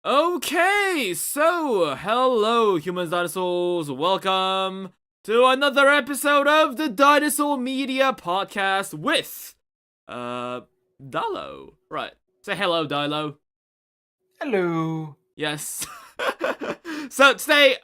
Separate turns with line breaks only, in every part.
Okay, so hello, humans, dinosaurs. Welcome to another episode of the Dinosaur Media Podcast with Dilo. Right, say hello, Dilo.
Hello.
Yes. So today,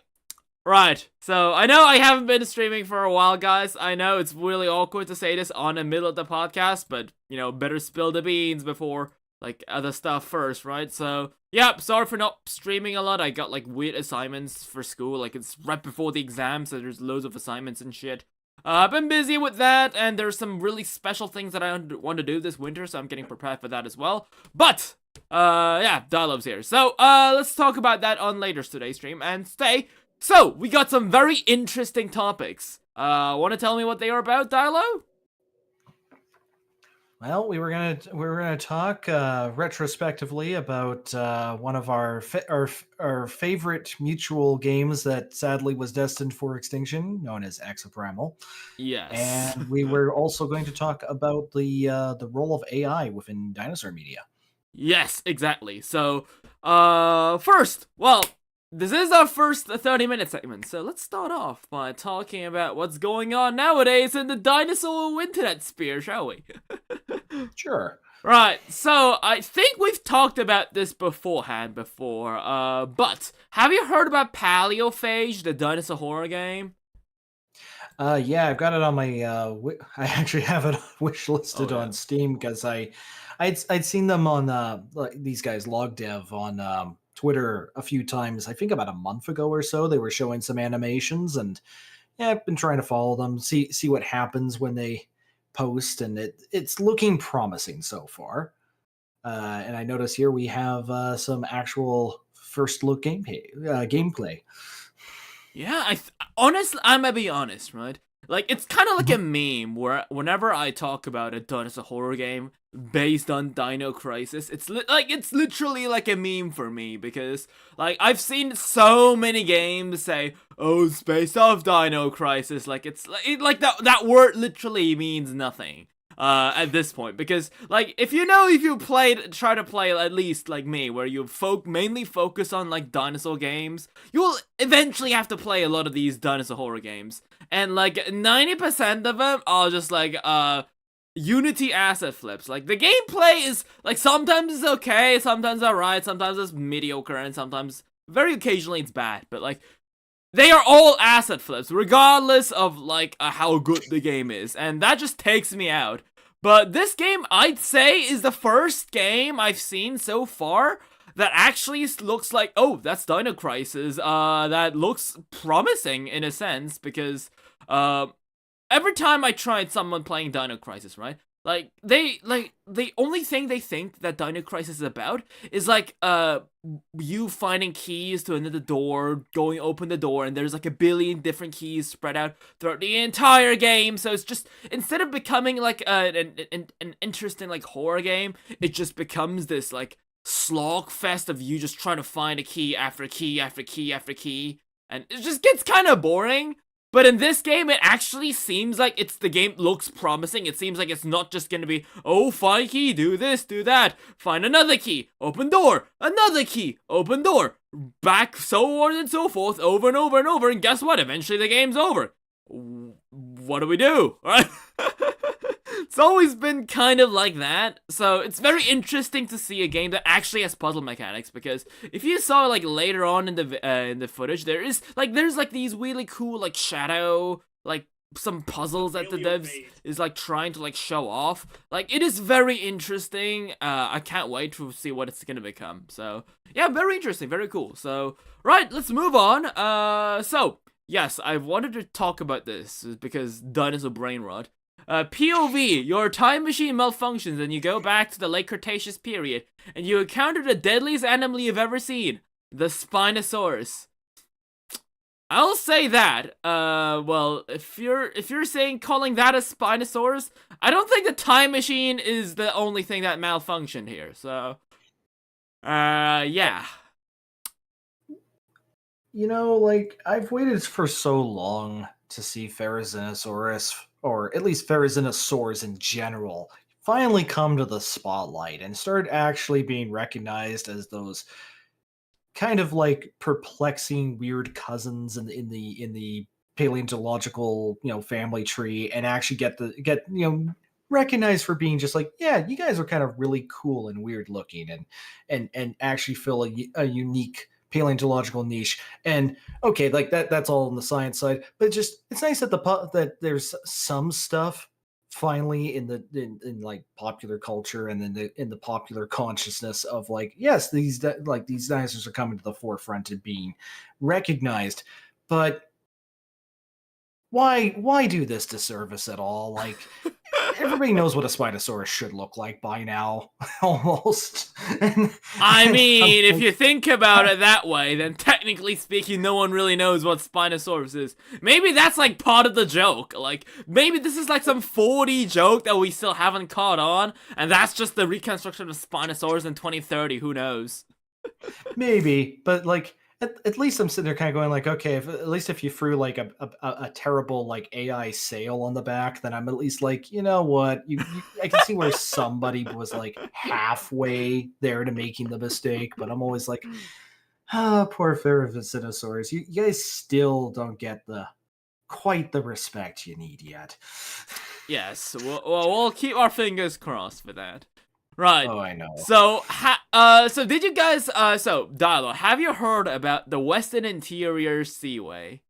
right. So I know I haven't been streaming for a while, guys. I know it's really awkward to say this on the middle of the podcast, but better spill the beans before like other stuff first, right? So yeah, sorry for not streaming a lot. I got like weird assignments for school. Like it's right before the exam, so there's loads of assignments and shit. I've been busy with that, and there's some really special things that I want to do this winter, so I'm getting prepared for that as well. But yeah, Dialogue's here. So let's talk about that on later today's stream. And today, so we got some very interesting topics. Want to tell me what they are about, Dialogue?
Well, we were gonna talk retrospectively about one of our favorite mutual games that sadly was destined for extinction, known as Exoprimal,
Yes.
and we were also going to talk about the role of AI within dinosaur media.
Yes, exactly. So, first, well, this is our first 30-minute segment, so let's start off by talking about what's going on nowadays in the dinosaur internet sphere, shall we?
Sure.
Right, so I think we've talked about this beforehand but have you heard about Paleophage, the dinosaur horror game?
Yeah, I've got it on my. I actually have it wish
Oh
listed
yeah.
on Steam because I'd seen them on like these guys Logdev on Twitter a few times. I think about a month ago or so. They were showing some animations, and yeah, I've been trying to follow them, see what happens when they post, and it's looking promising so far. And I notice here we have some actual first look gameplay.
Yeah, honestly, I'm gonna be honest, right? Like, it's kind of like a meme where whenever I talk about a dinosaur horror game based on Dino Crisis, it's literally like a meme for me because like I've seen so many games say, "Oh, it's based off Dino Crisis," like like that word literally means nothing at this point because like if you try to play at least like me where you mainly focus on like dinosaur games, you'll eventually have to play a lot of these dinosaur horror games, and like 90% of them are just like Unity asset flips. Like the gameplay is like sometimes it's okay, sometimes alright, sometimes it's mediocre, and sometimes very occasionally it's bad, but like they are all asset flips, regardless of like how good the game is, and that just takes me out. But this game, I'd say, is the first game I've seen so far that actually looks like, oh, that's Dino Crisis. That looks promising in a sense because every time I tried someone playing Dino Crisis, right? Like the only thing they think that Dino Crisis is about is like you finding keys to another door, going open the door, and there's like a billion different keys spread out throughout the entire game. So it's just instead of becoming like an interesting like horror game, it just becomes this like slog fest of you just trying to find a key after key after key after key, and it just gets kind of boring. But in this game, it actually seems like the game looks promising. It seems like it's not just gonna be, oh, find key, do this, do that, find another key, open door, another key, open door, back, so on and so forth, over and over and over, and guess what? Eventually the game's over. What do we do? Right? It's always been kind of like that, so it's very interesting to see a game that actually has puzzle mechanics. Because if you saw like later on in the footage, there's like these really cool like shadow like some puzzles that the devs is like trying to like show off. Like it is very interesting. I can't wait to see what it's gonna become. So yeah, very interesting, very cool. So right, let's move on. So yes, I wanted to talk about this because Dinosaur Brain Rot. POV, your time machine malfunctions and you go back to the late Cretaceous period, and you encounter the deadliest animal you've ever seen, the Spinosaurus. I'll say that. Well, if you're saying calling that a Spinosaurus, I don't think the time machine is the only thing that malfunctioned here. So, yeah.
Like I've waited for so long to see Therizinosaurus, or at least Therizinosaurs in general, finally come to the spotlight and start actually being recognized as those kind of like perplexing weird cousins in the paleontological family tree, and actually get recognized for being just like, yeah, you guys are kind of really cool and weird looking, and actually fill a unique paleontological niche. And okay, like that's all on the science side, but just it's nice that that there's some stuff finally in like popular culture and in the popular consciousness of like, yes, these dinosaurs are coming to the forefront and being recognized. But why do this disservice at all? Like, everybody knows what a Spinosaurus should look like by now, almost.
I mean, if
Like,
you think about it that way, then technically speaking, no one really knows what Spinosaurus is. Maybe that's like part of the joke. Like, maybe this is like some 4D joke that we still haven't caught on, and that's just the reconstruction of Spinosaurus in 2030. Who knows?
maybe, but like at least I'm sitting there kind of going like, okay, at least if you threw like a terrible like AI sail on the back, then I'm at least like, you know what, I can see where somebody was like halfway there to making the mistake, but I'm always like, ah, poor Ferrovicinosaurus, you guys still don't get quite the respect you need yet.
Yes, we'll keep our fingers crossed for that. Right.
Oh, I know.
So, so did you guys, so, Dilo, have you heard about the Western Interior Seaway?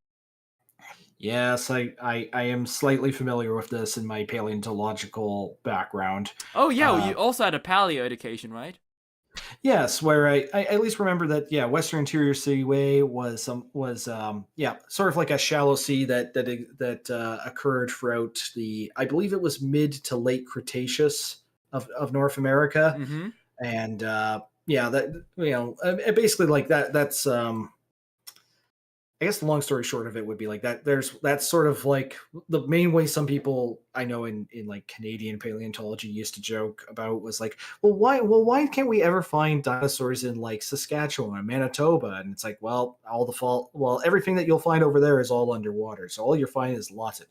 Yes, I am slightly familiar with this in my paleontological background.
Oh, yeah, well, you also had a paleo education, right?
Yes, where I at least remember that, yeah, Western Interior Seaway was yeah, sort of like a shallow sea that occurred throughout I believe it was mid to late Cretaceous of North America.
Mm-hmm.
And yeah, that basically like that's I guess the long story short of it would be like that's sort of like the main way some people I know in like Canadian paleontology used to joke about was like, why can't we ever find dinosaurs in like Saskatchewan or Manitoba? And it's like, well, everything that you'll find over there is all underwater, so all you're finding is lots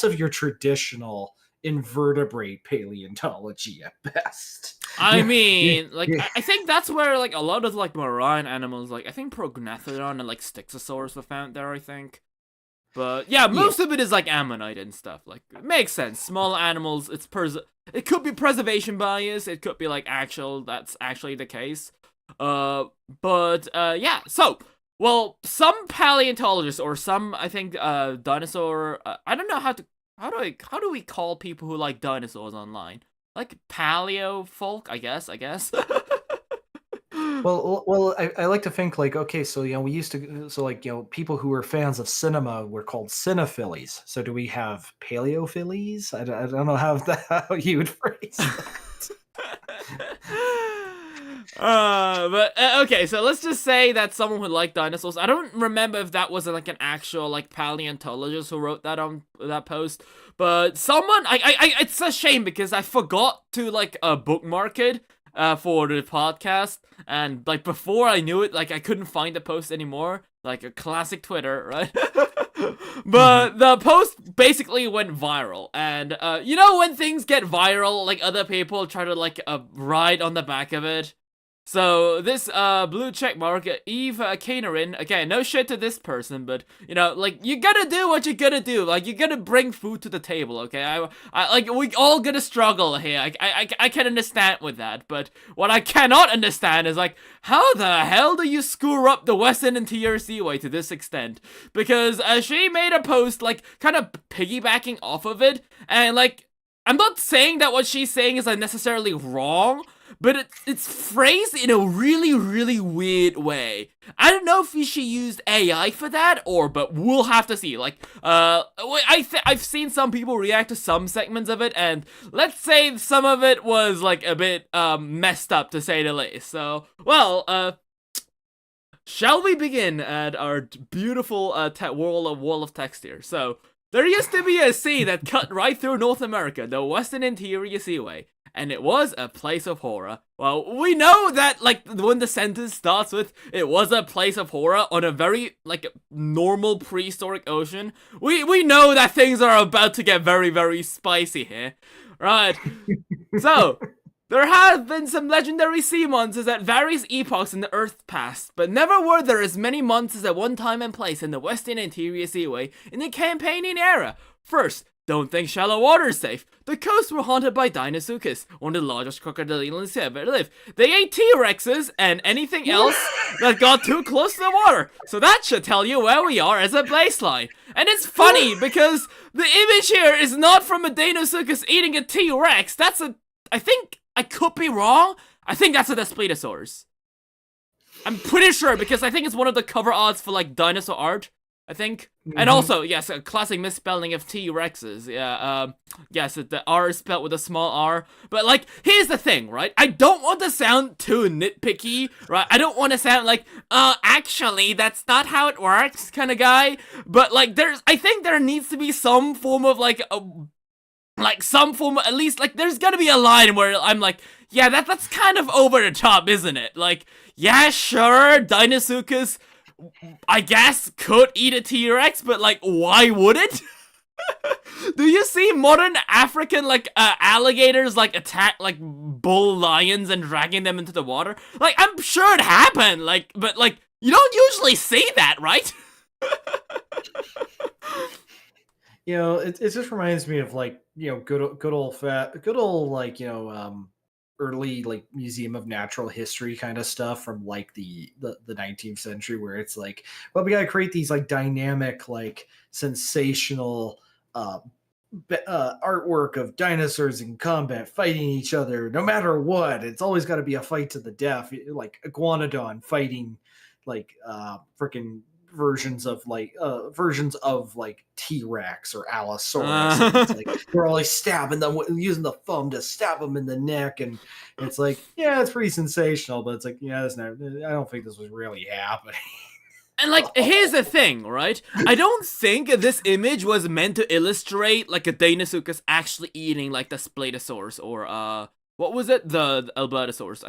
of your traditional invertebrate paleontology at best.
I
Yeah,
mean, like,
yeah,
I think that's where, like, a lot of, like, marine animals, like, I think Prognathodon and, like, Styxosaurus were found there, I think. But, yeah, most of it is, like, ammonite and stuff. Like, it makes sense. Small animals, it could be preservation bias, it could be, like, that's actually the case. Yeah, so, well, some paleontologists, or some, I think, dinosaur, I don't know how do we call people who like dinosaurs online? Like paleo folk, I guess.
I like to think like, okay, so we used to, so like people who were fans of cinema were called cinephilies. So do we have paleophilies? I don't know how you would phrase that.
Okay, so let's just say that someone who liked dinosaurs. I don't remember if that was like an actual like paleontologist who wrote that on that post, but someone it's a shame because I forgot to like bookmark it for the podcast, and like before I knew it, like I couldn't find the post anymore. Like a classic Twitter, right? But the post basically went viral, and you know when things get viral, like other people try to like ride on the back of it. So this blue check mark, Eve Kanerin, okay, no shit to this person, but you know, like you gotta do what you gotta do, like you gotta bring food to the table, okay? I like we all gotta struggle here. I can understand with that, but what I cannot understand is like how the hell do you screw up the Western Interior Seaway to this extent? Because she made a post like kind of piggybacking off of it, and like I'm not saying that what she's saying is like necessarily wrong, but it's phrased in a really, really weird way. I don't know if she used AI for that, but we'll have to see. Like, I've seen some people react to some segments of it, and let's say some of it was like a bit messed up to say the least. So, well, shall we begin at our beautiful wall of text here? So, there used to be a sea that cut right through North America, the Western Interior Seaway, and it was a place of horror. Well, we know that, like, when the sentence starts with, it was a place of horror on a very, like, normal prehistoric ocean, we know that things are about to get very, very spicy here. Right. So, There have been some legendary sea monsters at various epochs in the Earth's past, but never were there as many monsters at one time and place in the Western Interior Seaway in the campaigning era. First, don't think shallow water is safe. The coasts were haunted by Dinosaurs, one of the largest crocodilians to ever live. They ate T-Rexes and anything else that got too close to the water. So that should tell you where we are as a baseline. And it's funny because the image here is not from a Dinosaurs eating a T-Rex. I think, I could be wrong. I think that's a Spinosaurs. I'm pretty sure because I think it's one of the cover odds for like dinosaur art. I think. And also, yes, a classic misspelling of T-Rexes. Yeah, yes, the R is spelled with a small r. But, like, here's the thing, right? I don't want to sound too nitpicky, right? I don't want to sound like, actually, that's not how it works kind of guy. But, like, I think there needs to be some form of, like, at least, like, there's gotta be a line where I'm like, yeah, that's kind of over the top, isn't it? Like, yeah, sure, Dinosaurs, I guess, could eat a T-Rex, but, like, why would it? Do you see modern African, like, alligators, like, attack, like, bull lions and dragging them into the water? Like, I'm sure it happened, like, but, like, you don't usually see that, right?
You know, it just reminds me of like, you know, good old like, you know, early like Museum of Natural History kind of stuff from like the 19th century, where it's like, well, we gotta create these like dynamic, like sensational artwork of dinosaurs in combat fighting each other no matter what. It's always got to be a fight to the death, like iguanodon fighting like freaking versions of like T-Rex or Allosaurus. And it's like we're always stabbing them using the thumb to stab them in the neck, and it's like, yeah, it's pretty sensational, but it's like, yeah, that's not, I don't think this was really happening.
And, like, here's the thing, right? I don't think this image was meant to illustrate, like, a Dinosaurus actually eating, like, the Splatosaurus or, what was it? The Albertosaurus.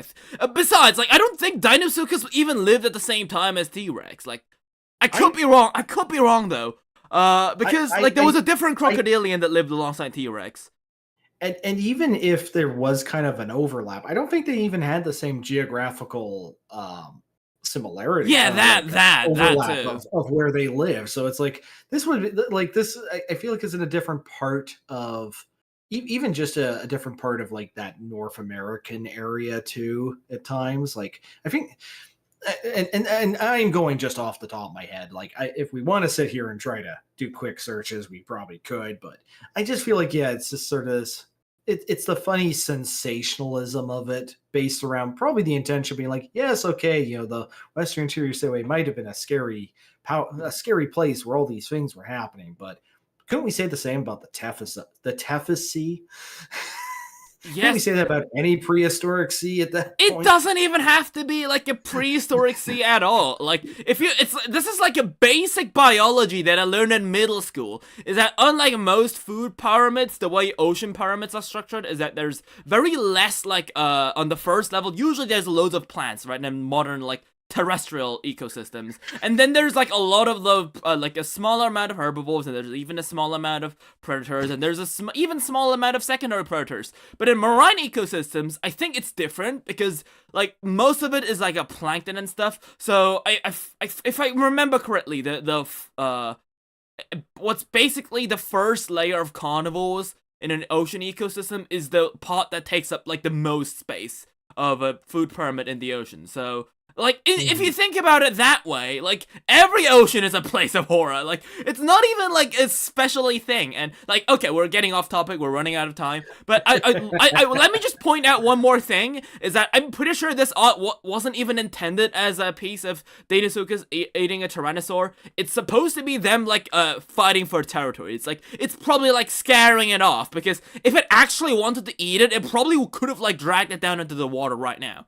Besides, like, I don't think Dinosaurs even lived at the same time as T-Rex. Like, I could be wrong. I could be wrong, though. Because, like, there was a different crocodilian that lived alongside T-Rex.
And even if there was kind of an overlap, I don't think they even had the same geographical similarity.
Yeah, that
overlap
too.
of where they live. So it's like this would be like this. I feel like it's in a different part of even just a different part of like that North American area too. At times, like I think. And I'm going just off the top of my head. Like, if we want to sit here and try to do quick searches, we probably could. But I just feel like, yeah, it's just sort of it's the funny sensationalism of it, based around probably the intention being like, yes, okay, you know, the Western Interior Seaway might have been a scary place where all these things were happening, but couldn't we say the same about the Tethys Sea?
Yes.
Can we say that about any prehistoric sea at that point?
It doesn't even have to be like a prehistoric sea at all. Like, this is like a basic biology that I learned in middle school. Is that unlike most food pyramids, the way ocean pyramids are structured is that there's very less like on the first level. Usually there's loads of plants, right? And modern like terrestrial ecosystems, and then there's like a lot of the like a smaller amount of herbivores, and there's even a small amount of predators, and there's a even small amount of secondary predators. But in marine ecosystems, I think it's different because like most of it is like a plankton and stuff. So if I remember correctly, what's basically the first layer of carnivores in an ocean ecosystem is the part that takes up like the most space of a food pyramid in the ocean. So like, if you think about it that way, like, every ocean is a place of horror. Like, it's not even, like, a specially thing. And, like, okay, we're getting off topic, we're running out of time. But let me just point out one more thing, is that I'm pretty sure this wasn't even intended as a piece of Dinosaurs eating a Tyrannosaur. It's supposed to be them, like, fighting for territory. It's, like, it's probably, like, scaring it off. Because if it actually wanted to eat it, it probably could have, like, dragged it down into the water right now.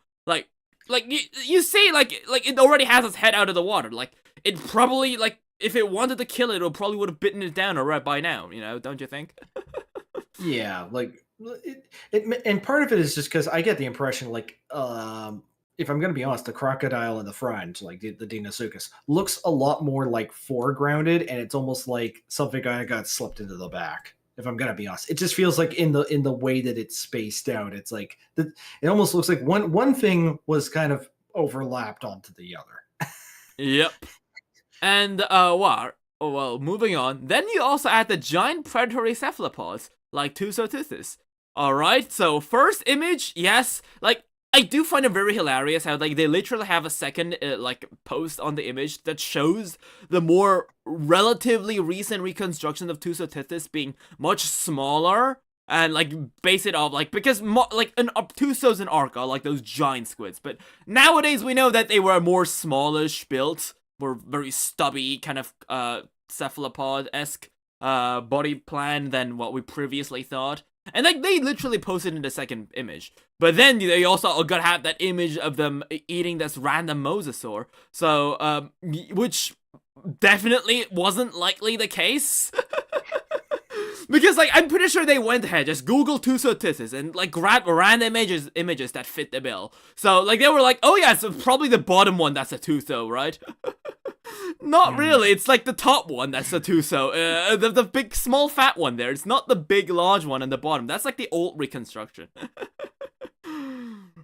Like, you see, like it already has its head out of the water. Like, it probably, like, if it wanted to kill it, it probably would have bitten it down right by now, you know, don't you think?
Yeah, like, and part of it is just because I get the impression, like, if I'm going to be honest, the crocodile in the front, like the Dinosaurus, looks a lot more, like, foregrounded, and it's almost like something kind of got slipped into the back. If I'm gonna be honest, it just feels like in the way that it's spaced out, it's like it almost looks like one thing was kind of overlapped onto the other.
Yep. And well, moving on. Then you also add the giant predatory cephalopods like Tusoteuthis. All right. So first image, yes, like I do find it very hilarious how like they literally have a second like post on the image that shows the more relatively recent reconstruction of Tusoteuthis being much smaller and like base it off like because like an Obtusos and Arca like those giant squids, but nowadays we know that they were more smallish built, were very stubby kind of cephalopod-esque body plan than what we previously thought. And like they literally posted in the second image. But then they also got to have that image of them eating this random mosasaur. So which definitely wasn't likely the case. Because like I'm pretty sure they went ahead, just Google Tusoteuthis and like grab random images that fit the bill. So like they were like, oh yeah, so probably the bottom one that's a Tuso, right? Not really. It's like the top one that's a Tuso. The big, small, fat one there. It's not the big, large one in the bottom. That's like the old reconstruction.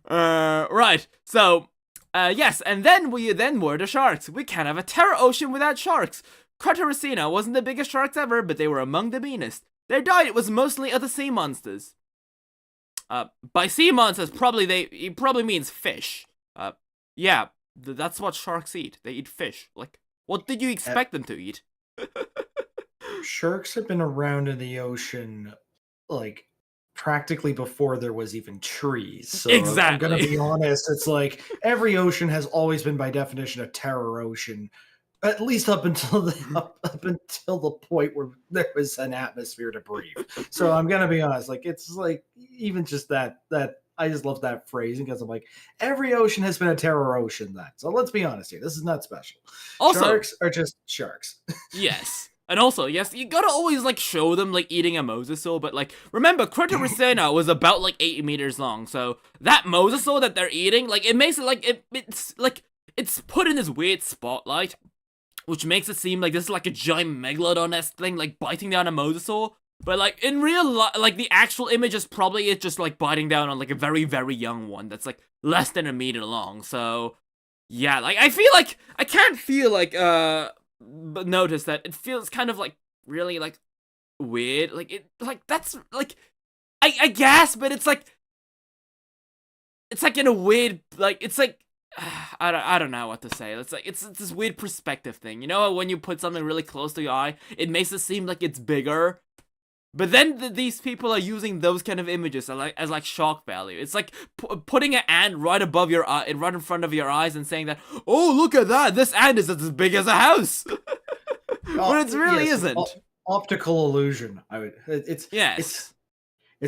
Right. So, yes, and then were the sharks. We can't have a terror ocean without sharks. Crotyracina wasn't the biggest sharks ever, but they were among the meanest. Their diet was mostly other sea monsters. By sea monsters, it probably means fish. Yeah, that's what sharks eat. They eat fish. Like, what did you expect them to eat?
Sharks have been around in the ocean, like, practically before there was even trees. So
exactly.
I'm gonna be honest, it's like every ocean has always been by definition a terror ocean. At least up until the point where there was an atmosphere to breathe. So I'm gonna be honest, like it's like even just that I just love that phrasing because I'm like every ocean has been a terror ocean. So let's be honest here, this is not special. Also, sharks are just sharks.
Yes. And also, yes, you gotta always, like, show them, like, eating a mosasaur, but, like, remember, Crotyracina was about, like, 8 meters long, so that mosasaur that they're eating, like, it makes it, like, it's put in this weird spotlight, which makes it seem like this is, like, a giant megalodon-esque thing, like, biting down a mosasaur, but, like, in real life, like, the actual image is probably it just, like, biting down on, like, a very, very young one that's, like, less than a meter long, so, yeah, like, I can't feel like, but notice that it feels kind of like really like weird, that's like I guess, but it's like in a weird like it's like I don't know what to say. It's like it's this weird perspective thing, you know, when you put something really close to your eye, it makes it seem like it's bigger. But then these people are using those kind of images as shock value. It's like putting an ant right above your eye, right in front of your eyes, and saying that, "Oh, look at that! This ant is as big as a house." But it really isn't.
Optical illusion. It's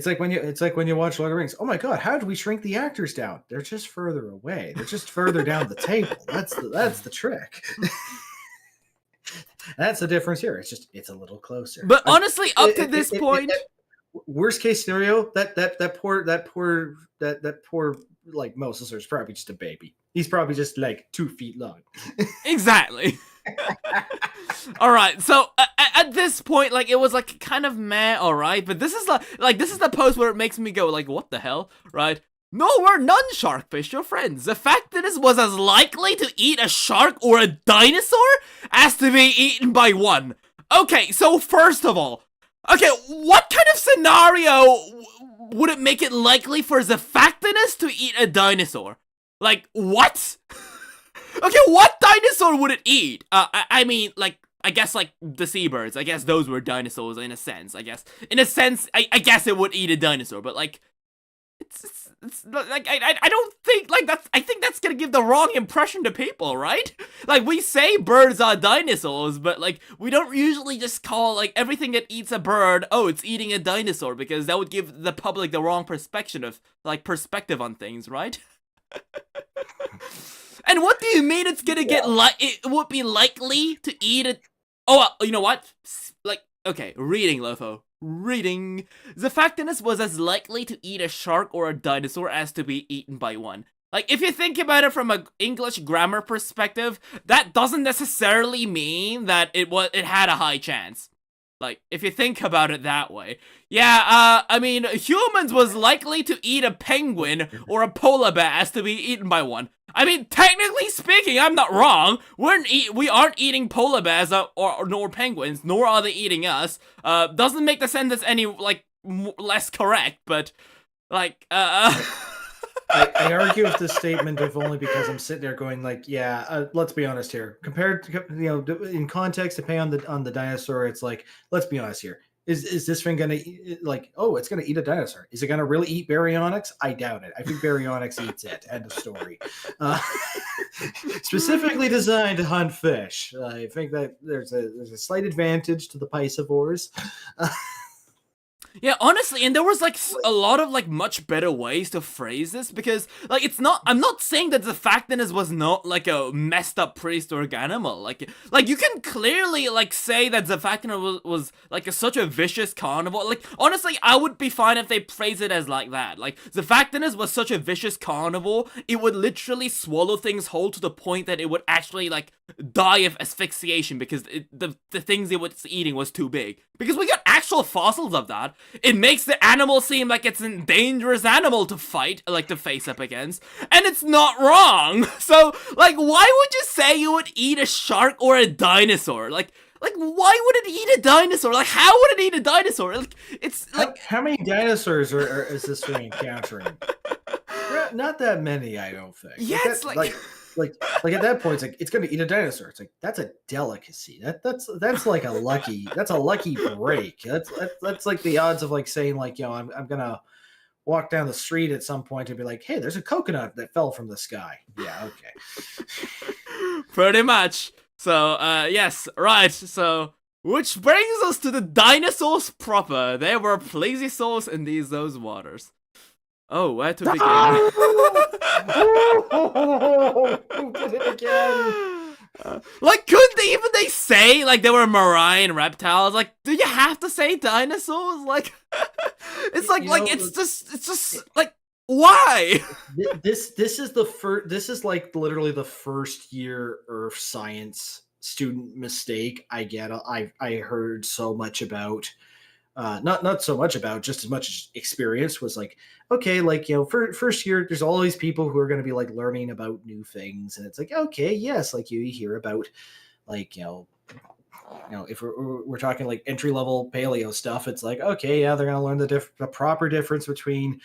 like when you watch Lord of the Rings. Oh my god, how did we shrink the actors down? They're just further away. They're just further down the table. That's the trick. That's the difference here. It's a little closer.
But honestly, up to this point,
worst case scenario, that poor like mosasaur is probably just a baby. He's probably just like 2 feet long.
Exactly. All right, so at this point, like it was like kind of meh, all right, but this is the post where it makes me go like, what the hell, right? No, we're non-sharkfish, your friends. The fact that this was as likely to eat a shark or a dinosaur as to be eaten by one. Okay, so first of all, okay, what kind of scenario would it make it likely for Zephactinus to eat a dinosaur? Like, what? Okay, what dinosaur would it eat? I mean, like, I guess, like, the seabirds. I guess those were dinosaurs in a sense, I guess. In a sense, I guess it would eat a dinosaur, but, like, it's like, I don't think, like, I think that's gonna give the wrong impression to people, right? Like, we say birds are dinosaurs, but, like, we don't usually just call, like, everything that eats a bird, oh, it's eating a dinosaur, because that would give the public the wrong perspective on things, right? And what do you mean it's gonna get it would be likely to eat it? Oh, you know what? Like, okay, reading, Lopho. Reading. Zephactinus was as likely to eat a shark or a dinosaur as to be eaten by one. Like, if you think about it from an English grammar perspective, that doesn't necessarily mean that it had a high chance. Like, if you think about it that way. Yeah, I mean, humans was likely to eat a penguin or a polar bear as to be eaten by one. I mean, technically speaking, I'm not wrong. We aren't eating polar bears or nor penguins, nor are they eating us. Doesn't make the sentence any, like, less correct, but, like,
I argue with this statement if only because I'm sitting there going like, yeah, let's be honest here. Compared to in context, depending on the dinosaur, it's like, let's be honest here. Is this thing gonna like? Oh, it's gonna eat a dinosaur. Is it gonna really eat baryonyx? I doubt it. I think baryonyx eats it. End of story. Uh, specifically designed to hunt fish. I think that there's a slight advantage to the piscivores.
Yeah, honestly, and there was like a lot of like much better ways to phrase this because like I'm not saying that the Zafactinus was not like a messed up prehistoric animal. Like you can clearly like say that the Zafactinus was like such a vicious carnivore. Like honestly, I would be fine if they phrase it as like that. Like the Zafactinus was such a vicious carnivore, it would literally swallow things whole to the point that it would actually like die of asphyxiation because the things it was eating was too big. Because we got actual fossils of that. It makes the animal seem like it's a dangerous animal to fight, like to face up against, and it's not wrong. So, like, why would you say you would eat a shark or a dinosaur? Like, why would it eat a dinosaur? Like, how would it eat a dinosaur? Like, it's like
how many dinosaurs is this thing encountering? Not that many, I don't think.
Yeah, it's
like at that point, it's like it's gonna eat a dinosaur. It's like that's a delicacy. That's like a lucky break. That's like the odds of like saying like I'm gonna walk down the street at some point and be like, hey, there's a coconut that fell from the sky. Yeah, okay.
Pretty much. So yes, right. So which brings us to the dinosaurs proper. There were plesiosaurs in those waters. Oh, where to begin?
Who did it again?
Like, couldn't they say like they were marine reptiles? Like, do you have to say dinosaurs? Like, it's like it's just like why?
This is the first. This is like literally the first year Earth science student mistake I get. I heard so much about. Not so much about, just as much as experience was like, okay, like, for first year, there's all these people who are going to be like learning about new things. And it's like, okay, yes. Like you hear about like, if we're talking like entry level paleo stuff, it's like, okay, yeah, they're going to learn the proper difference between,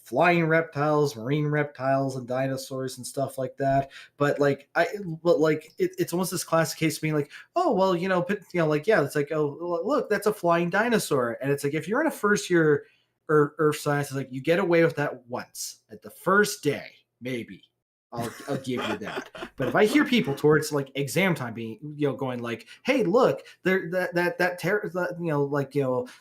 flying reptiles, marine reptiles, and dinosaurs and stuff like that. But it's almost this classic case of being like, oh well, yeah, it's like, oh look, that's a flying dinosaur, and it's like if you're in a first year Earth science, it's like you get away with that once at the first day, maybe. I'll give you that. But if I hear people towards like exam time being, going like, hey, look,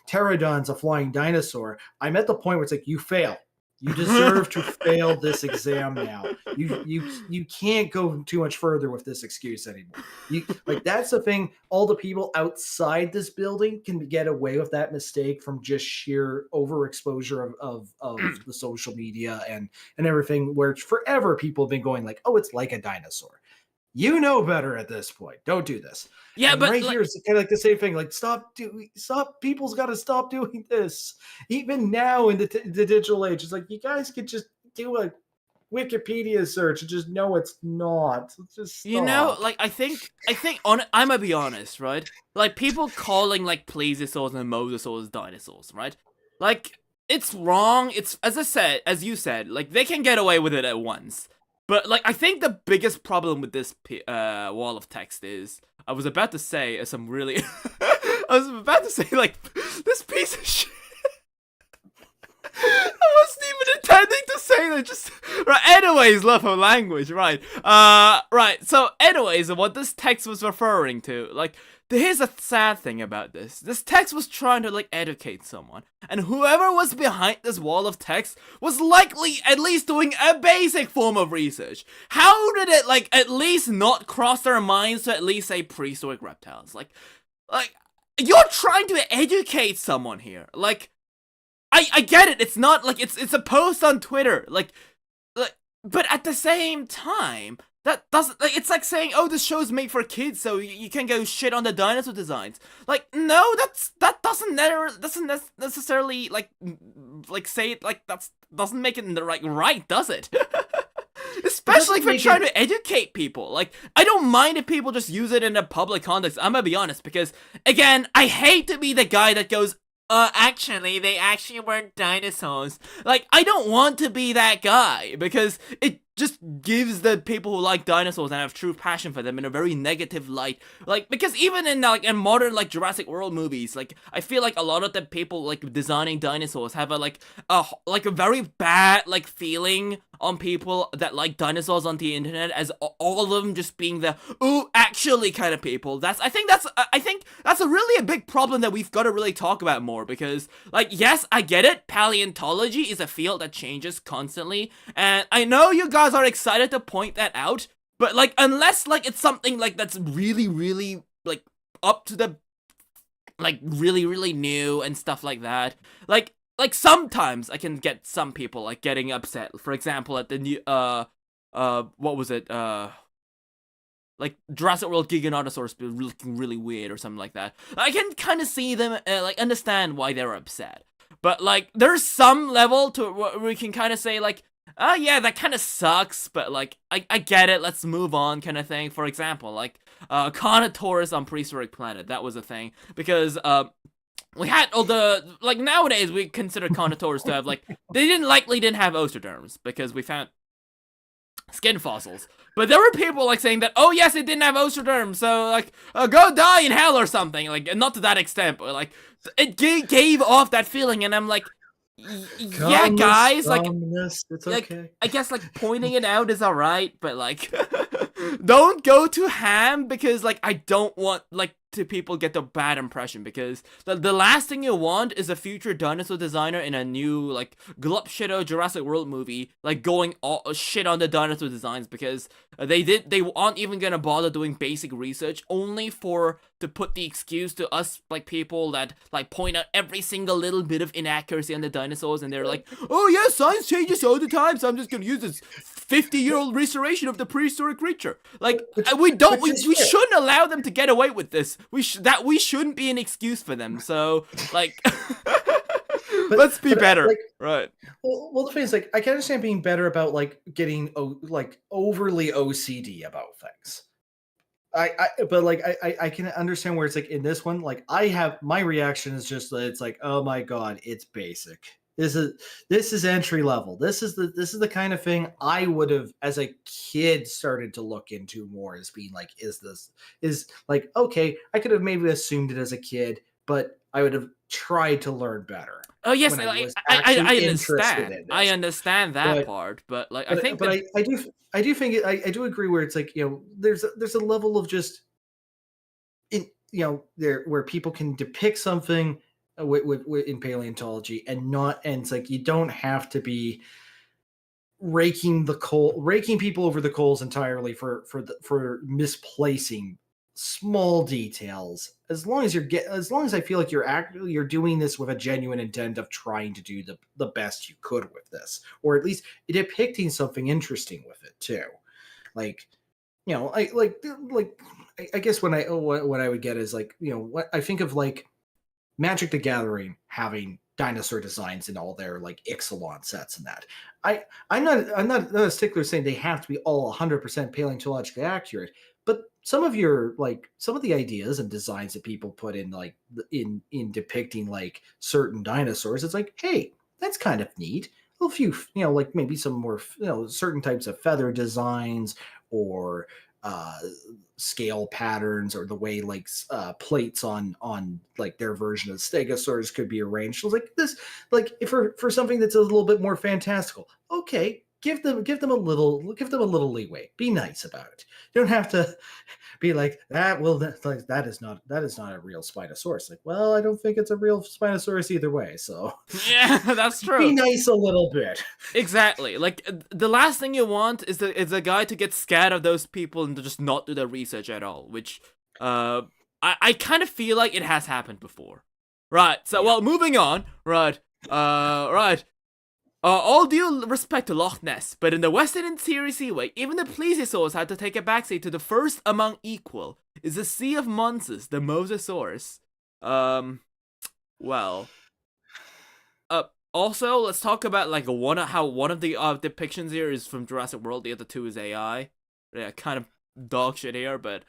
pterodon's a flying dinosaur, I'm at the point where it's like, you fail. You deserve to fail this exam now. You can't go too much further with this excuse anymore. That's the thing. All the people outside this building can get away with that mistake from just sheer overexposure of the social media and everything. Where forever people have been going like, oh, it's like a dinosaur. You know better at this point. Don't do this.
Yeah,
and
but
right here is kind of like the same thing. Like, stop. People's got to stop doing this. Even now in the digital age, it's like you guys could just do a Wikipedia search and just know it's not. Just stop.
Like I think I'm gonna be honest, right? Like people calling like plesiosaurs and mosasaurs dinosaurs, right? Like it's wrong. It's as you said, like they can get away with it at once. But, like, I think the biggest problem with this wall of text is, I was about to say, like, this piece of shit. I wasn't even intending to say that, just, right, anyways, love of language, right, right, so, anyways, what this text was referring to, like, here's a sad thing about this. This text was trying to, like, educate someone. And whoever was behind this wall of text was likely at least doing a basic form of research. How did it, like, at least not cross their minds to at least say prehistoric reptiles? Like, you're trying to educate someone here. Like, I get it. It's not, like, it's a post on Twitter. Like, but at the same time, that doesn't, like, it's like saying, oh, this show's made for kids, so you can go shit on the dinosaur designs. Like, no, that doesn't necessarily like say it, like, doesn't make it right, does it? Especially if you're trying to educate people. Like, I don't mind if people just use it in a public context. I'm gonna be honest, because again, I hate to be the guy that goes, actually, they actually weren't dinosaurs. Like, I don't want to be that guy, because it just gives the people who like dinosaurs and have true passion for them in a very negative light. Like, because even in modern, like, Jurassic World movies, like, I feel like a lot of the people, like, designing dinosaurs have a very bad, like, feeling on people that like dinosaurs on the internet, as all of them just being the, ooh, actually kind of people. I think that's a really a big problem that we've got to really talk about more, because, like, yes, I get it, paleontology is a field that changes constantly, and I know you guys are excited to point that out, but, like, unless, like, it's something, like, that's really, really, like, up to the, like, really, really new and stuff like that, like, sometimes I can get some people, like, getting upset. For example, at the new, what was it? Like, Jurassic World Giganotosaurus looking really weird or something like that. I can kind of see them, like, understand why they're upset. But, like, there's some level to where we can kind of say, like, oh, yeah, that kind of sucks, but, like, I get it, let's move on, kind of thing. For example, like, Carnotaurus on Prehistoric Planet, that was a thing. Because, we had all the, like, nowadays we consider Carnotaurus to have, like, they didn't have osteoderms, because we found skin fossils. But there were people, like, saying that, oh yes, it didn't have osteoderms, so, like, go die in hell or something. Like, not to that extent, but, like, it gave off that feeling, and I'm like, yeah, guys, like,
it's okay.
I guess, like, pointing it out is alright, but, like, don't go to ham, because, like, I don't want, like, to people get the bad impression, because the last thing you want is a future dinosaur designer in a new, like, glup shitto Jurassic World movie, like, going all shit on the dinosaur designs, because they aren't even gonna bother doing basic research, only to put the excuse to us, like, people that, like, point out every single little bit of inaccuracy on the dinosaurs, and they're like, oh yeah, science changes all the time, so I'm just gonna use this 50-year-old restoration of the prehistoric creature. Like, we shouldn't allow them to get away with this. We shouldn't be an excuse for them. So, like, let's be better, like, right?
Well, the thing is, like, I can understand being better about, like, getting like overly OCD about things. I can understand where it's like in this one, like, I have my reaction is just that it's like, oh my god, it's basic. This is entry level. This is the kind of thing I would have, as a kid, started to look into more, as being like, is like, okay, I could have maybe assumed it as a kid, but I would have tried to learn better.
Oh yes, I understand. I understand that part, but, like, I think,
I do think I do agree where it's like, there's a level of just there where people can depict something in paleontology and it's like, you don't have to be raking people over the coals entirely for misplacing small details, as long as I feel like you're doing this with a genuine intent of trying to do the best you could with this, or at least depicting something interesting with it too. Like, I guess what I would get is, like, what I think of, like, Magic the Gathering having dinosaur designs in all their, like, Ixalan sets and that. I'm not a stickler saying they have to be all 100% paleontologically accurate, but some of the ideas and designs that people put in, like, in depicting, like, certain dinosaurs, it's like, hey, that's kind of neat. A few, like, maybe some more, certain types of feather designs, or scale patterns, or the way, like, plates on like their version of stegosaurs could be arranged. So, like, this, like, if for something that's a little bit more fantastical, okay, give them a little leeway. Be nice about it. You don't have to be like that. Well, that is not a real Spinosaurus. Like, well, I don't think it's a real Spinosaurus either way. So
yeah, that's true.
Be nice a little bit.
Exactly. Like, the last thing you want is a guy to get scared of those people and to just not do their research at all. Which, I kind of feel like it has happened before. Right. So, well, moving on. Right. Right. All due respect to Loch Ness, but in the Western Interior Seaway, even the plesiosaurs had to take a backseat to the first among equal. Is the Sea of Monsters, the Mosasaurus. Well. Also, let's talk about like how one of the depictions here is from Jurassic World, the other two is AI. Yeah, kind of dog shit here, but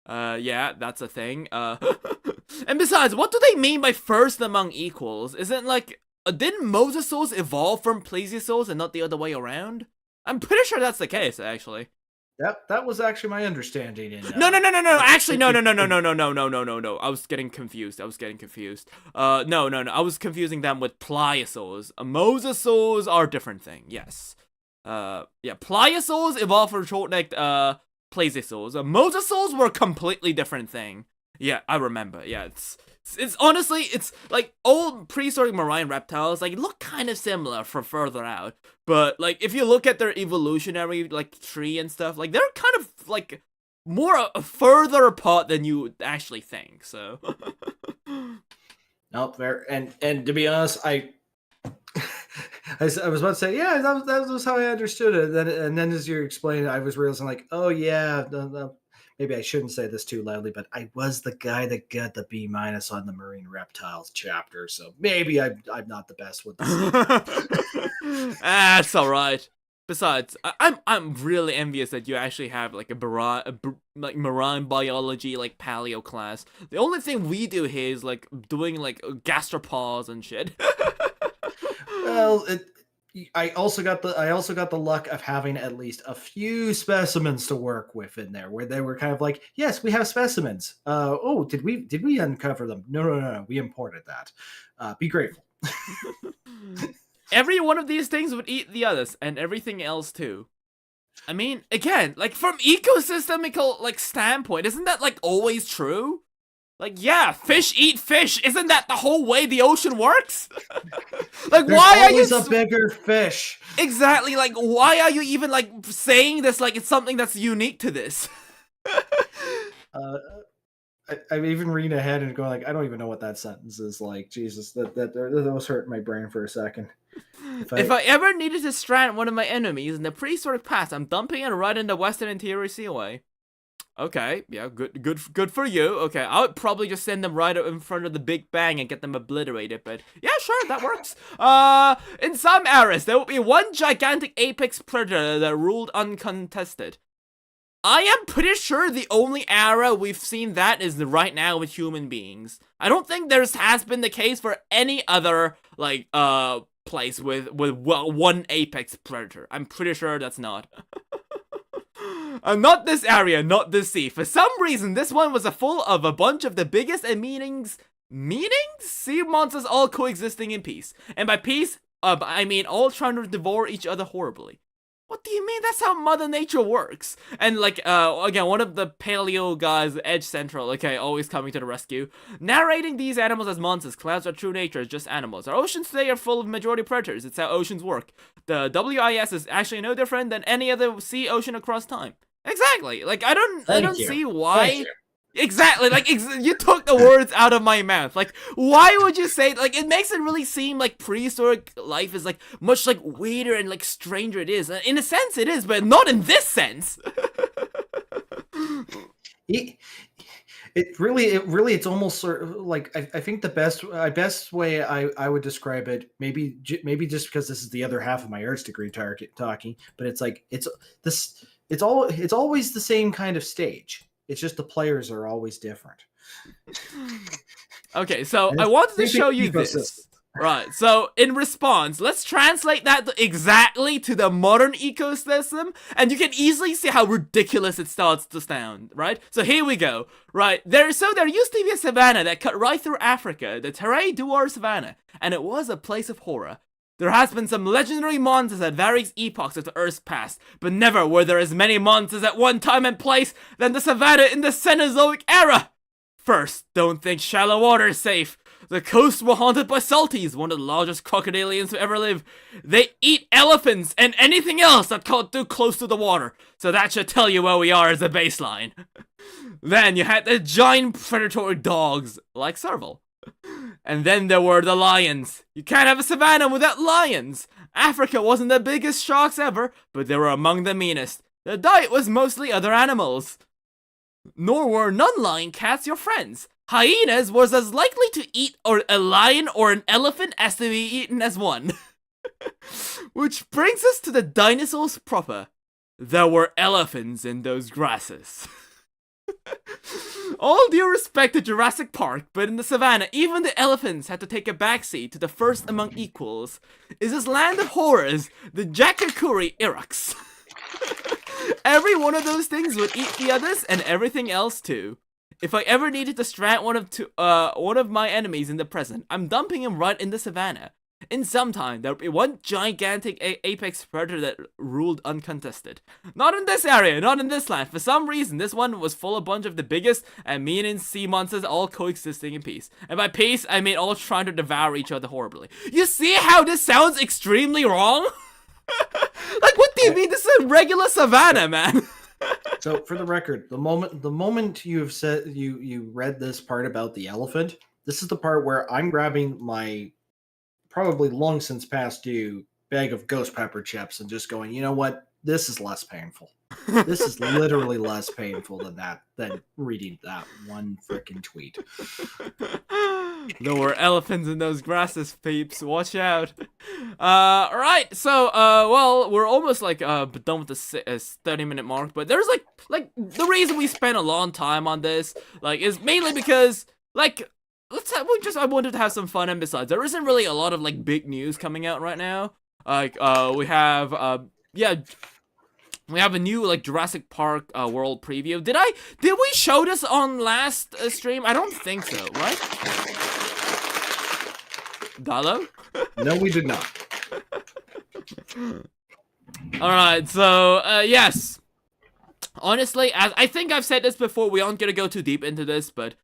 yeah, that's a thing. And besides, what do they mean by first among equals? Isn't like didn't mosasaurs evolve from plesiosaurs and not the other way around? I'm pretty sure that's the case, actually.
That was actually my understanding.
No. Actually, no. I was getting confused. No. I was confusing them with pliosaurs. Mosasaurs are a different thing. Yes. Yeah. Pliosaurs evolved from short-necked plesiosaurs. Mosasaurs were a completely different thing. Yeah, I remember. Yeah, it's honestly, it's like old prehistoric marine reptiles, like look kind of similar from further out, but like if you look at their evolutionary like tree and stuff, like they're kind of like more further apart than you actually think. So
nope, fair. And to be honest, I was about to say, yeah, that was how I understood it. And then as you're explaining, I was realizing like, oh yeah, maybe I shouldn't say this too loudly, but I was the guy that got the B- on the marine reptiles chapter, so maybe I'm not the best with this.
That's all right. Besides, I'm really envious that you actually have like like marine biology like paleo class. The only thing we do here is like doing like gastropods and shit.
Well, I also got the luck of having at least a few specimens to work with in there, where they were kind of like, yes, we have specimens. Oh, did we uncover them? No, we imported that. Be grateful.
Every one of these things would eat the others, and everything else too. I mean, again, like from ecosystemical like standpoint, isn't that like always true? Like, yeah, fish eat fish. Isn't that the whole way the ocean works? Like,
there's
why
always
are you
a bigger fish?
Exactly. Like, why are you even like saying this? Like, it's something that's unique to this.
I'm even reading ahead and going like, I don't even know what that sentence is like. Jesus, that was hurting my brain for a second.
If I ever needed to strand one of my enemies in the prehistoric past, I'm dumping it right in the Western Interior Seaway. Okay, yeah, good for you. Okay, I would probably just send them right in front of the Big Bang and get them obliterated, but yeah, sure, that works. In some eras, there will be one gigantic apex predator that ruled uncontested. I am pretty sure the only era we've seen that is right now with human beings. I don't think has been the case for any other, like, place with one apex predator. I'm pretty sure that's not. Not this area, not this sea. For some reason, this one was full of a bunch of the biggest and meanings? Sea monsters all coexisting in peace. And by peace, I mean all trying to devour each other horribly. What do you mean? That's how Mother Nature works. And like, again, one of the paleo guys, Edge Central, okay, always coming to the rescue, narrating these animals as monsters. Clouds are true nature, just animals. Our oceans today are full of majority predators. It's how oceans work. The WIS is actually no different than any other sea ocean across time. Exactly. Like, I don't see why. Exactly, like, you took the words out of my mouth. Like, why would you say, like, it makes it really seem like prehistoric life is, like, much, like, weirder and, like, stranger it is. In a sense, it is, but not in this sense.
It's almost sort of like, I think the best way I would describe it, maybe just because this is the other half of my arts degree talking, but it's like, it's always the same kind of stage. It's just the players are always different.
Okay, so I wanted to show you this. Right, so in response, let's translate that exactly to the modern ecosystem, and you can easily see how ridiculous it starts to sound, right? So here we go. Right, there used to be a savanna that cut right through Africa, the Terre Noire savanna, and it was a place of horror. There has been some legendary monsters at various epochs of the Earth's past, but never were there as many monsters at one time and place than the savanna in the Cenozoic era! First, don't think shallow water is safe. The coasts were haunted by salties, one of the largest crocodilians to ever live. They eat elephants and anything else that got too close to the water, so that should tell you where we are as a baseline. Then you had the giant predatory dogs, like Serval. And then there were the lions. You can't have a savanna without lions. Africa wasn't the biggest sharks ever, but they were among the meanest. The diet was mostly other animals. Nor were non-lion cats your friends. Hyenas was as likely to eat a lion or an elephant as to be eaten as one. Which brings us to the dinosaurs proper. There were elephants in those grasses. All due respect to Jurassic Park, but in the savannah, even the elephants had to take a backseat to the first among equals. Is this land of horrors, the Jakakuri Irox? Every one of those things would eat the others and everything else too. If I ever needed to strand one of my enemies in the present, I'm dumping him right in the savannah. In some time, there would be one gigantic apex predator that ruled uncontested. Not in this area, not in this land. For some reason, this one was full of a bunch of the biggest and meanest sea monsters all coexisting in peace. And by peace, I mean all trying to devour each other horribly. You see how this sounds extremely wrong? Like, what do you mean? This is a regular savannah, man.
So, for the record, the moment you have said you read this part about the elephant, this is the part where I'm grabbing my probably long since past due bag of ghost pepper chips and just going, you know what? This is less painful. This is literally less painful than reading that one freaking tweet.
There were elephants in those grasses, peeps. Watch out. Alright, so, well, we're almost, like, done with the 30-minute mark, but there's, like, the reason we spent a long time on this, like, is mainly because, like, I wanted to have some fun, and besides, there isn't really a lot of, like, big news coming out right now. Like, we have, we have a new, like, Jurassic Park World preview. Did we show this on last stream? I don't think so, right? Dalo?
No, we did not.
Alright, so, yes. Honestly, as I think I've said this before, we aren't gonna go too deep into this, but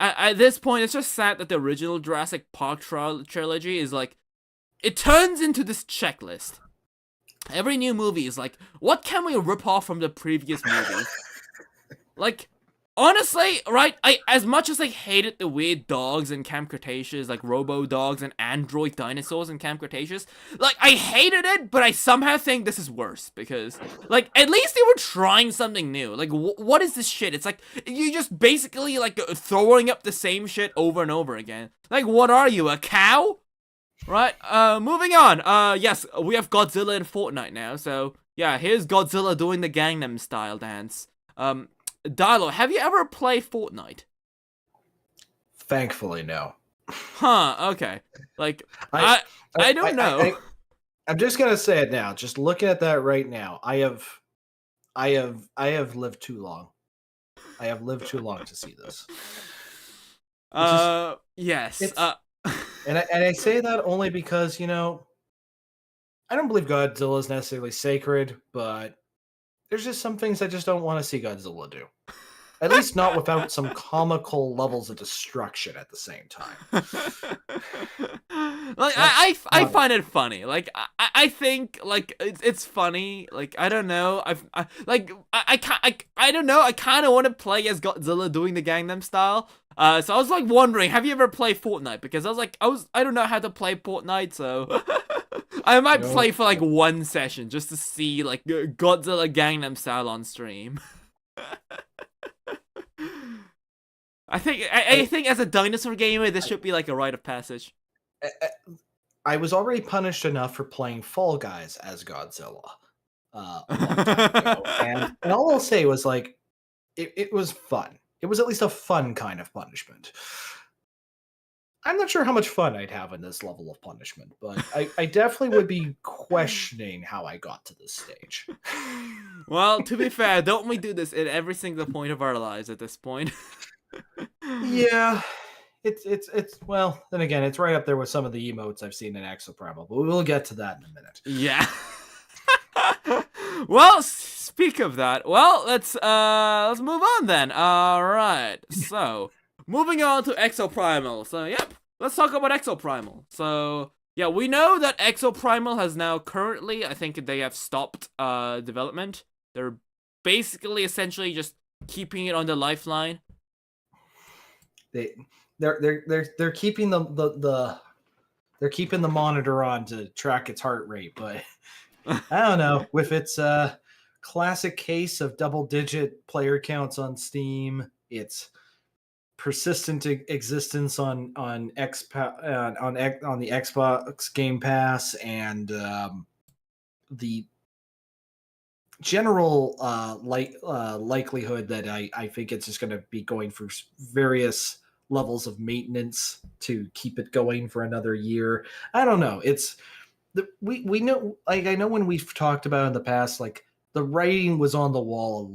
at this point, it's just sad that the original Jurassic Park trilogy is, like, it turns into this checklist. Every new movie is like, what can we rip off from the previous movie? Like, honestly, right, as much as I hated the weird dogs in Camp Cretaceous, like robo-dogs and android dinosaurs in Camp Cretaceous, like, I hated it, but I somehow think this is worse, because, like, at least they were trying something new. Like, what is this shit? It's like, you just basically, like, throwing up the same shit over and over again. Like, what are you, a cow? Right, moving on. Yes, we have Godzilla in Fortnite now, so, yeah, here's Godzilla doing the Gangnam Style dance. Dilo, have you ever played Fortnite?
Thankfully, no.
Huh, okay. Like, I don't know.
I'm just gonna say it now. Just looking at that right now, I have lived too long. I have lived too long to see this.
Yes.
And I say that only because, you know, I don't believe Godzilla is necessarily sacred, but there's just some things I just don't want to see Godzilla do. At least not without some comical levels of destruction at the same time.
Like, I find it funny. Like, I think, like, it's funny. Like, I don't know. I don't know. I kind of want to play as Godzilla doing the Gangnam Style. So I was, like, wondering, have you ever played Fortnite? Because I was like, I don't know how to play Fortnite, so I might play for, like, one session just to see, like, Godzilla Gangnam Style on stream. I think as a dinosaur gamer, this should be like a rite of passage.
I was already punished enough for playing Fall Guys as Godzilla a long time ago, and all I'll say was, like, it was fun. It was at least a fun kind of punishment. I'm not sure how much fun I'd have in this level of punishment, but I definitely would be questioning how I got to this stage.
Well, to be fair, don't we do this at every single point of our lives at this point?
Yeah, it's well, then again, it's right up there with some of the emotes I've seen in Exoprimal, but we'll get to that in a minute.
Yeah. Well, speak of that. Well, let's move on then. All right. So, moving on to Exoprimal. So, yep, let's talk about Exoprimal. So, yeah, we know that Exoprimal has now currently, I think they have stopped development. They're basically essentially just keeping it on the lifeline.
They're keeping the they're keeping the monitor on to track its heart rate, but I don't know. With its classic case of double-digit player counts on Steam, its persistent existence on the Xbox Game Pass, and the general likelihood that I think it's just going to be going through various levels of maintenance to keep it going for another year. I don't know. We know, like, I know when we've talked about in the past, like, the writing was on the wall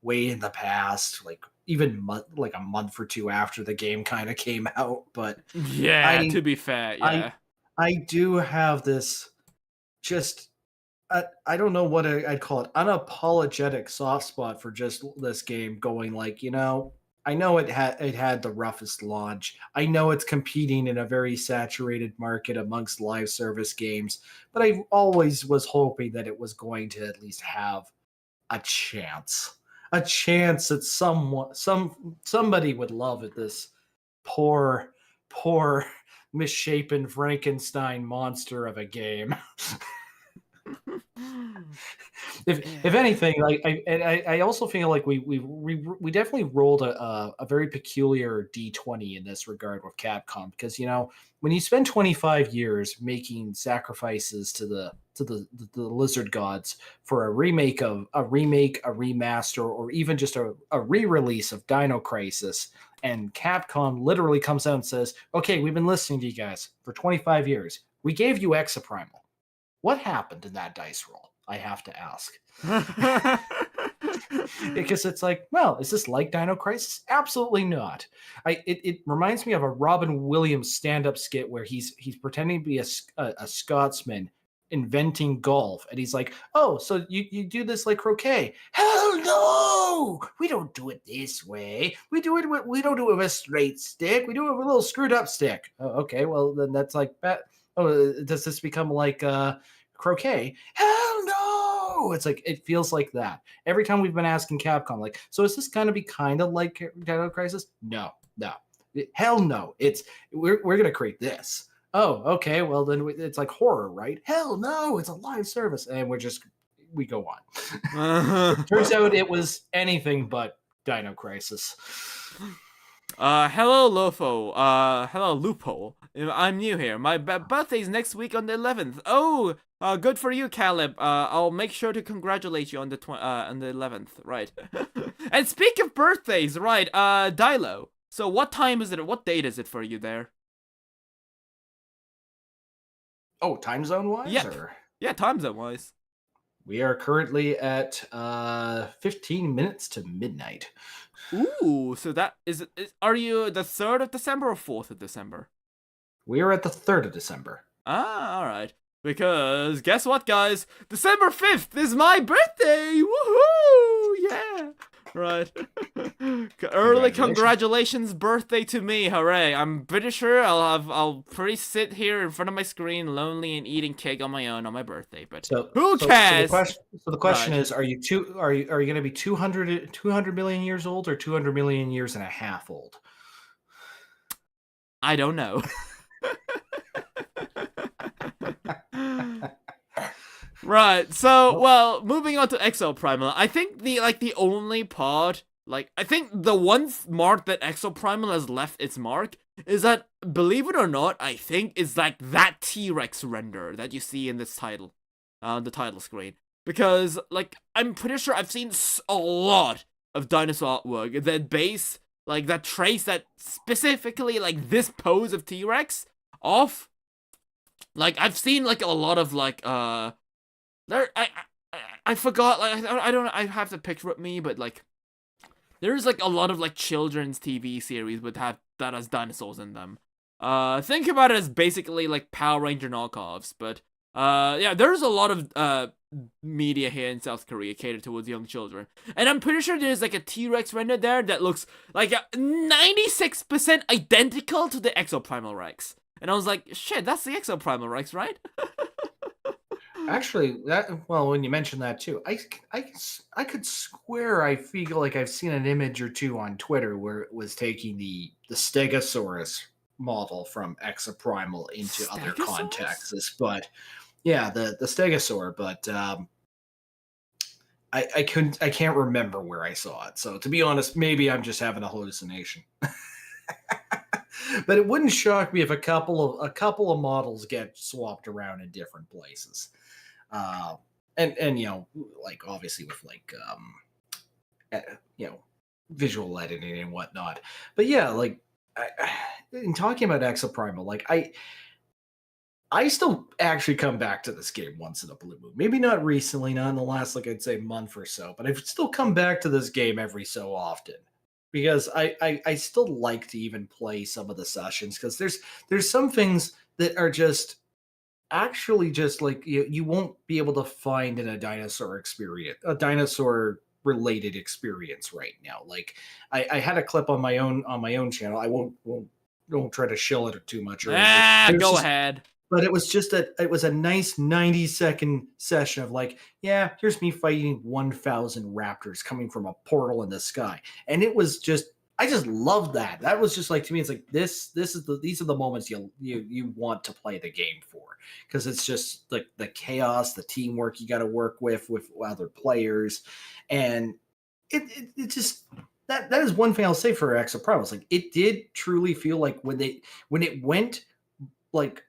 way in the past, like even like a month or two after the game kind of came out. But
Yeah,
I
to be fair,
I
yeah.
I do have this just I don't know what I'd call it, unapologetic soft spot for just this game, going like, I know it had the roughest launch. I know it's competing in a very saturated market amongst live service games, but I always was hoping that it was going to at least have a chance. A chance that somebody would love it, this poor misshapen Frankenstein monster of a game. If
Yeah.
anything, like I also feel like we definitely rolled a very peculiar D20 in this regard with Capcom, because when you spend 25 years making sacrifices to the lizard gods for a remake, a remaster, or even just a re-release of Dino Crisis, and Capcom literally comes out and says, "Okay, we've been listening to you guys for 25 years. We gave you Exoprimal. What happened in that dice roll?" I have to ask. Because it's like, well, is this like Dino Crisis? Absolutely not. It reminds me of a Robin Williams stand-up skit where he's pretending to be a Scotsman inventing golf, and he's like, "Oh, so you do this like croquet?" Hell no! We don't do it this way. We don't do it with a straight stick. We do it with a little screwed up stick. Oh, okay, well then that's like that. Oh, does this become like croquet? Hell no! It's like, it feels like that every time we've been asking Capcom, like, so is this going to be kind of like Dino Crisis? No. Hell no. We're gonna create this. Oh, okay, well then it's like horror, right? Hell no, it's a live service. And we go on. It turns out it was anything but Dino Crisis.
Hello Lopho. Hello Loophole. I'm new here. My birthday's next week on the 11th. Oh, good for you, Caleb. I'll make sure to congratulate you on the 11th, right? And speak of birthdays, right? Dilo. So what time is it? What date is it for you there?
Oh, time zone wise?
Yep.
Or?
Yeah, time zone wise.
We are currently at 15 minutes to midnight.
Ooh, so that are you the 3rd of December or 4th of December?
We are at the 3rd of December.
Ah, alright. Because guess what, guys? December 5th is my birthday! Woohoo! Yeah! Right. Early congratulations birthday to me, hooray. I'm pretty sure I'll pretty sit here in front of my screen lonely and eating cake on my own on my birthday, but who cares?
So the question is, are you going to be 200 million years old or 200 million years and a half old?
I don't know. Right, so, well, moving on to Exoprimal, I think the only part, I think the one mark that Exoprimal has left its mark is that, believe it or not, I think is like that T-Rex render that you see in this title, on the title screen. Because, I'm pretty sure I've seen a lot of dinosaur artwork that trace that specifically, this pose of T-Rex off. I've seen, a lot of, I forgot, I don't know, I have the picture with me, but, there's, a lot of, children's TV series that has dinosaurs in them. Think about it as basically, Power Ranger knockoffs, but, yeah, there's a lot of, media here in South Korea catered towards young children. And I'm pretty sure there's, a T-Rex render there that looks, 96% identical to the Exoprimal Rex. And I was like, shit, that's the Exoprimal Rex, right?
Actually, when you mentioned that too, I could swear I feel like I've seen an image or two on Twitter where it was taking the Stegosaurus model from Exoprimal into other
Stegosaurus?
contexts, but yeah, the Stegosaur. But I can't remember where I saw it. So to be honest, maybe I'm just having a hallucination. But it wouldn't shock me if a couple of models get swapped around in different places. And like obviously with like eh, you know visual editing and whatnot. But yeah, like in talking about Exoprimal, like I still actually come back to this game once in a blue moon. Maybe not recently, not in the last, like I'd say, month or so, but I've still come back to this game every so often because I still like to even play some of the sessions because there's some things that are just actually just like you won't be able to find in a dinosaur related experience right now. Like I had a clip on my own channel. I won't try to shill it too much or anything. There's
Go
just
ahead.
but it was a nice 90-second session of like, yeah, here's me fighting 1,000 raptors coming from a portal in the sky. And it was just I just loved that. That was just like to me, it's like these are the moments you want to play the game for. Because it's just like the chaos, the teamwork you gotta work with other players. And it just that is one thing I'll say for Exoprimal. It's like it did truly feel like when it went like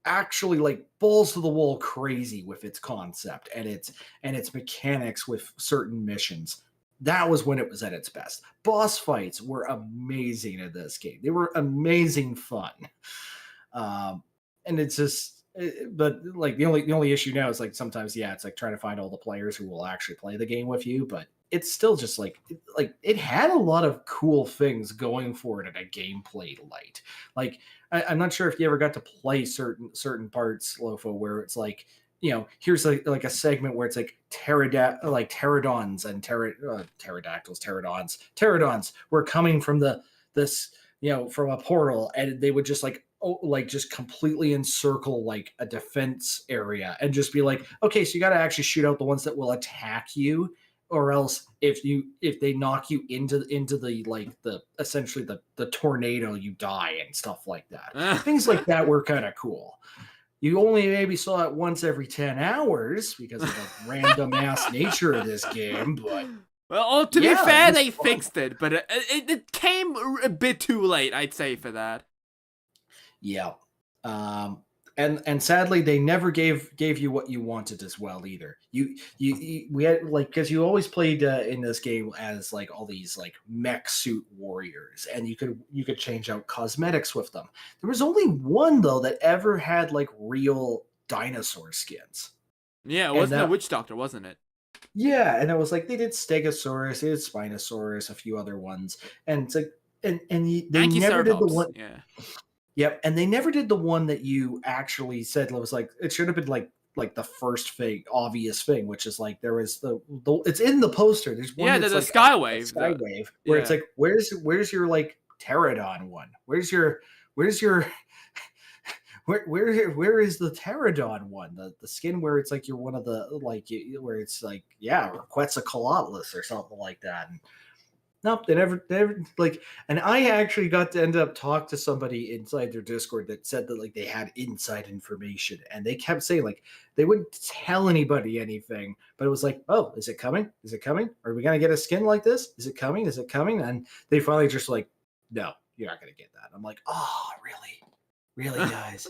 actually like balls to the wall crazy with its concept and its mechanics with certain missions. That was when it was at its best. Boss fights were amazing in this game. They were amazing fun. And it's just but like the only issue now is like sometimes yeah it's like trying to find all the players who will actually play the game with you, but it's still just like it had a lot of cool things going for it in a gameplay light. Like I'm not sure if you ever got to play certain parts, Lofo, where it's like here's like a segment where it's like pterodons and pterodons were coming from this from a portal, and they would just like just completely encircle like a defense area and just be like, okay, so you got to actually shoot out the ones that will attack you, or else if they knock you into the like the essentially the tornado, you die and stuff like that. Things like that were kind of cool. You only maybe saw it once every 10 hours because of the random ass nature of this game, but
Well, to be
yeah, it
fair,
was
they
fun.
fixed it, but it came a bit too late, I'd say, for that.
Yeah. Um, and sadly they never gave you what you wanted as well either. We had like because you always played in this game as like all these like mech suit warriors, and you could change out cosmetics with them. There was only one though that ever had like real dinosaur skins,
Yeah, it
and
wasn't a
that
witch doctor, wasn't it?
yeah, and it was like they did Stegosaurus, they did Spinosaurus, a few other ones, and it's like they never did the
Ankyceratops,
one.
yeah.
Yep, and they never did the one that you actually said was like it should have been like the first thing, obvious thing, which is like there was the it's in the poster. There's one
Yeah,
that's
the
like a
Skywave,
skywave where it's
yeah.
like where's your like pterodon one? Where's your where is the pterodon one? The skin where it's like you're one of the like where it's like yeah, or Quetzalcoatlus or something like that. And nope, they never like. And I actually got to end up talk to somebody inside their Discord that said that like they had inside information, and they kept saying like they wouldn't tell anybody anything, but it was like, oh, is it coming? Is it coming? Are we gonna get a skin like this? Is it coming? Is it coming? And they finally just like, no, you're not gonna get that. I'm like, oh, really, guys.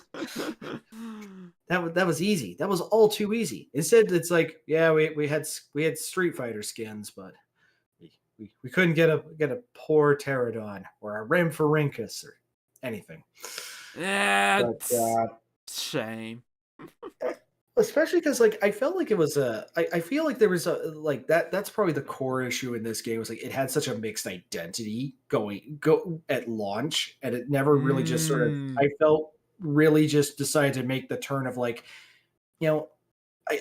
That was easy. That was all too easy. Instead, it's like, yeah, we had Street Fighter skins, but we couldn't get a poor pterodon or a Rhamphorhynchus or anything.
Yeah,
But
shame.
especially because like I felt like it was I feel like there was a like that's probably the core issue in this game was like it had such a mixed identity go at launch, and it never really just sort of
Mm.
I felt really just decided to make the turn of like you know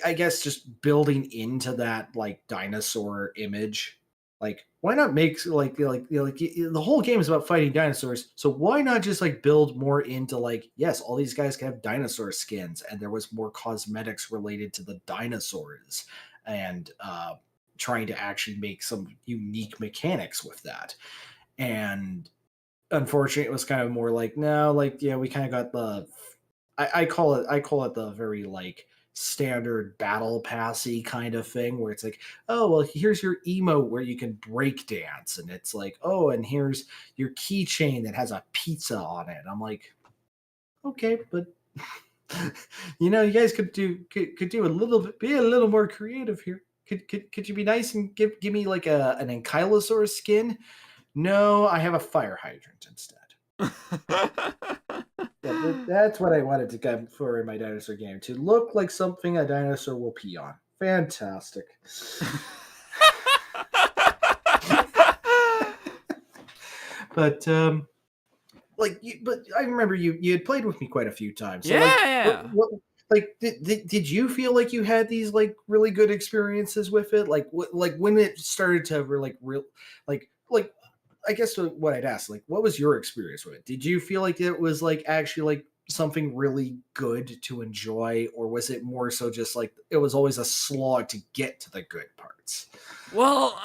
I guess just building into that like dinosaur image. Like, why not make the whole game is about fighting dinosaurs? So why not just like build more into like yes, all these guys can have dinosaur skins, and there was more cosmetics related to the dinosaurs, and trying to actually make some unique mechanics with that. And unfortunately, it was kind of more like, no, like, yeah, we kind of got the, I call it the very like standard battle passy kind of thing where it's like, oh well, here's your emote where you can break dance, and it's like, oh, and here's your keychain that has a pizza on it. I'm like, okay, but you guys could do a little bit, be a little more creative here. Could you be nice and give me like an ankylosaur skin? No, I have a fire hydrant instead. Yeah, that's what I wanted to come for in my dinosaur game, to look like something a dinosaur will pee on. Fantastic. But but I remember you had played with me quite a few times. So like,
Yeah.
like did you feel like you had these like really good experiences with it? Like like when it started to like real like I guess what I'd ask, like, what was your experience with it? Did you feel like it was like actually like something really good to enjoy, or was it more so just like it was always a slog to get to the good parts?
Well,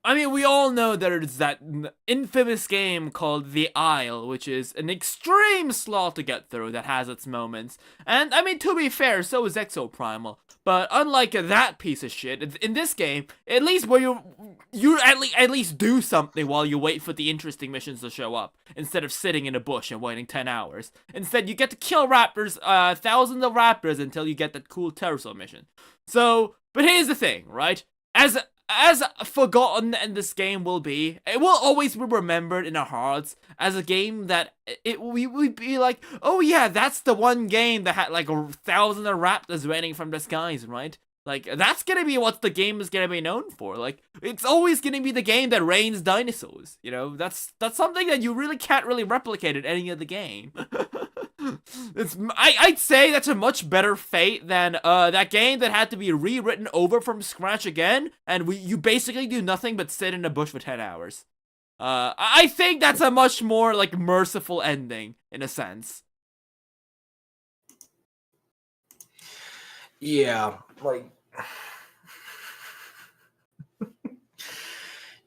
we all know there's that infamous game called The Isle, which is an extreme slog to get through that has its moments. And, I mean, to be fair, so is Exoprimal. But unlike that piece of shit, in this game, at least where you at least do something while you wait for the interesting missions to show up, instead of sitting in a bush and waiting 10 hours. Instead, you get to kill raptors, thousands of raptors until you get that cool pterosaur mission. So, but here's the thing, right? As forgotten and this game will be, it will always be remembered in our hearts as a game that we would be like, oh yeah, that's the one game that had like a thousand of raptors raining from the skies, right? Like, that's gonna be what the game is gonna be known for. Like, it's always gonna be the game that rains dinosaurs. That's something that you really can't really replicate in any other game. I'd say that's a much better fate than that game that had to be rewritten over from scratch again, and you basically do nothing but sit in a bush for 10 hours. I think that's a much more like merciful ending in a sense.
Yeah, like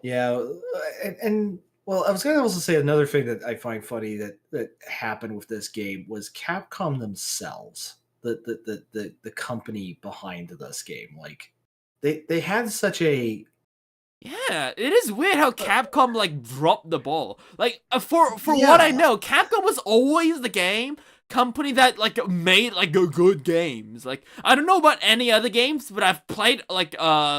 yeah, and well, I was going to also say another thing that I find funny that happened with this game was Capcom themselves, the company behind this game. Like they had such a
Yeah, it is weird how Capcom like dropped the ball. Like for what I
yeah.
know, Capcom was always the game company that like made like good games. Like, I don't know about any other games, but I've played like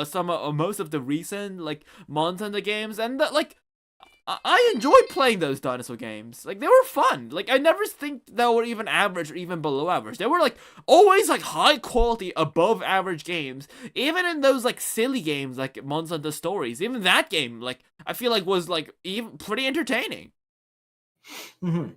some most of the recent like Monster games, and like I enjoyed playing those dinosaur games. Like, they were fun. Like, I never think they were even average or even below average. They were like always like high quality, above average games. Even in those like silly games like Monster Hunter Stories, even that game like I feel like was like even pretty entertaining.
Mhm.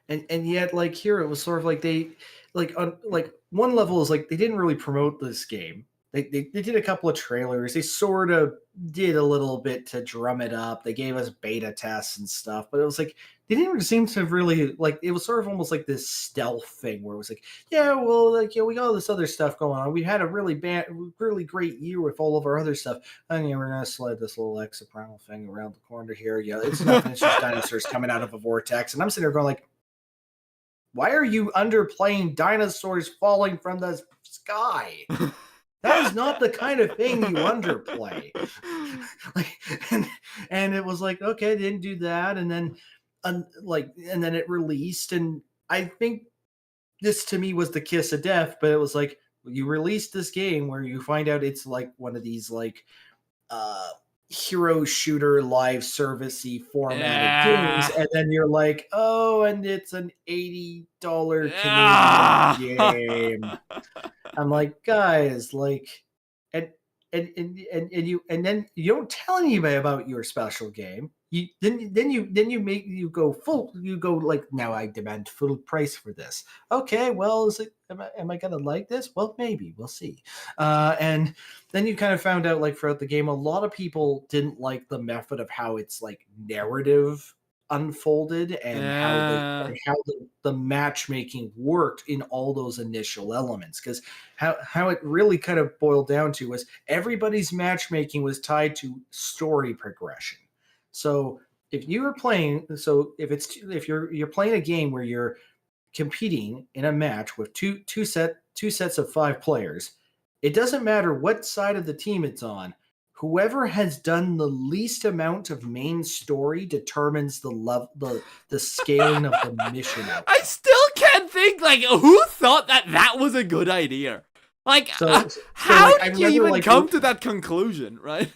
And yet like here it was sort of like they like on like one level is like they didn't really promote this game. They did a couple of trailers. They sort of did a little bit to drum it up. They gave us beta tests and stuff, but it was like they didn't really seem to really like. It was sort of almost like this stealth thing where it was like, yeah, well, like we got all this other stuff going on. We had a really great year with all of our other stuff, and we're gonna slide this little exoprimal thing around the corner here. Yeah, it's nothing. It's just dinosaurs coming out of a vortex, and I'm sitting there going like, why are you underplaying dinosaurs falling from the sky? That is not the kind of thing you underplay. Like, and it was like, okay, they didn't do that, and then, and then it released, and I think this to me was the kiss of death. But it was like you released this game where you find out it's like one of these like uh hero shooter live servicey formatted games,
Yeah.
and then you're like, oh, and it's an $80 Canadian
Yeah.
game. I'm like, guys, like, and and then you don't tell anybody about your special game. You go like, now I demand full price for this. Okay, well, am I gonna like this? Well, maybe we'll see. And then you kind of found out like throughout the game, a lot of people didn't like the method of how it's like narrative unfolded, and
Yeah.
how the matchmaking worked in all those initial elements, because how it really kind of boiled down to was everybody's matchmaking was tied to story progression. So if you are playing, so if you're playing a game where you're competing in a match with two sets of 5 players, it doesn't matter what side of the team it's on. Whoever has done the least amount of main story determines the scaling of the mission
I
outcome.
still can't think, like, who thought that was a good idea? Like, how
like, I
did you
remember,
even
like,
come to that conclusion, right?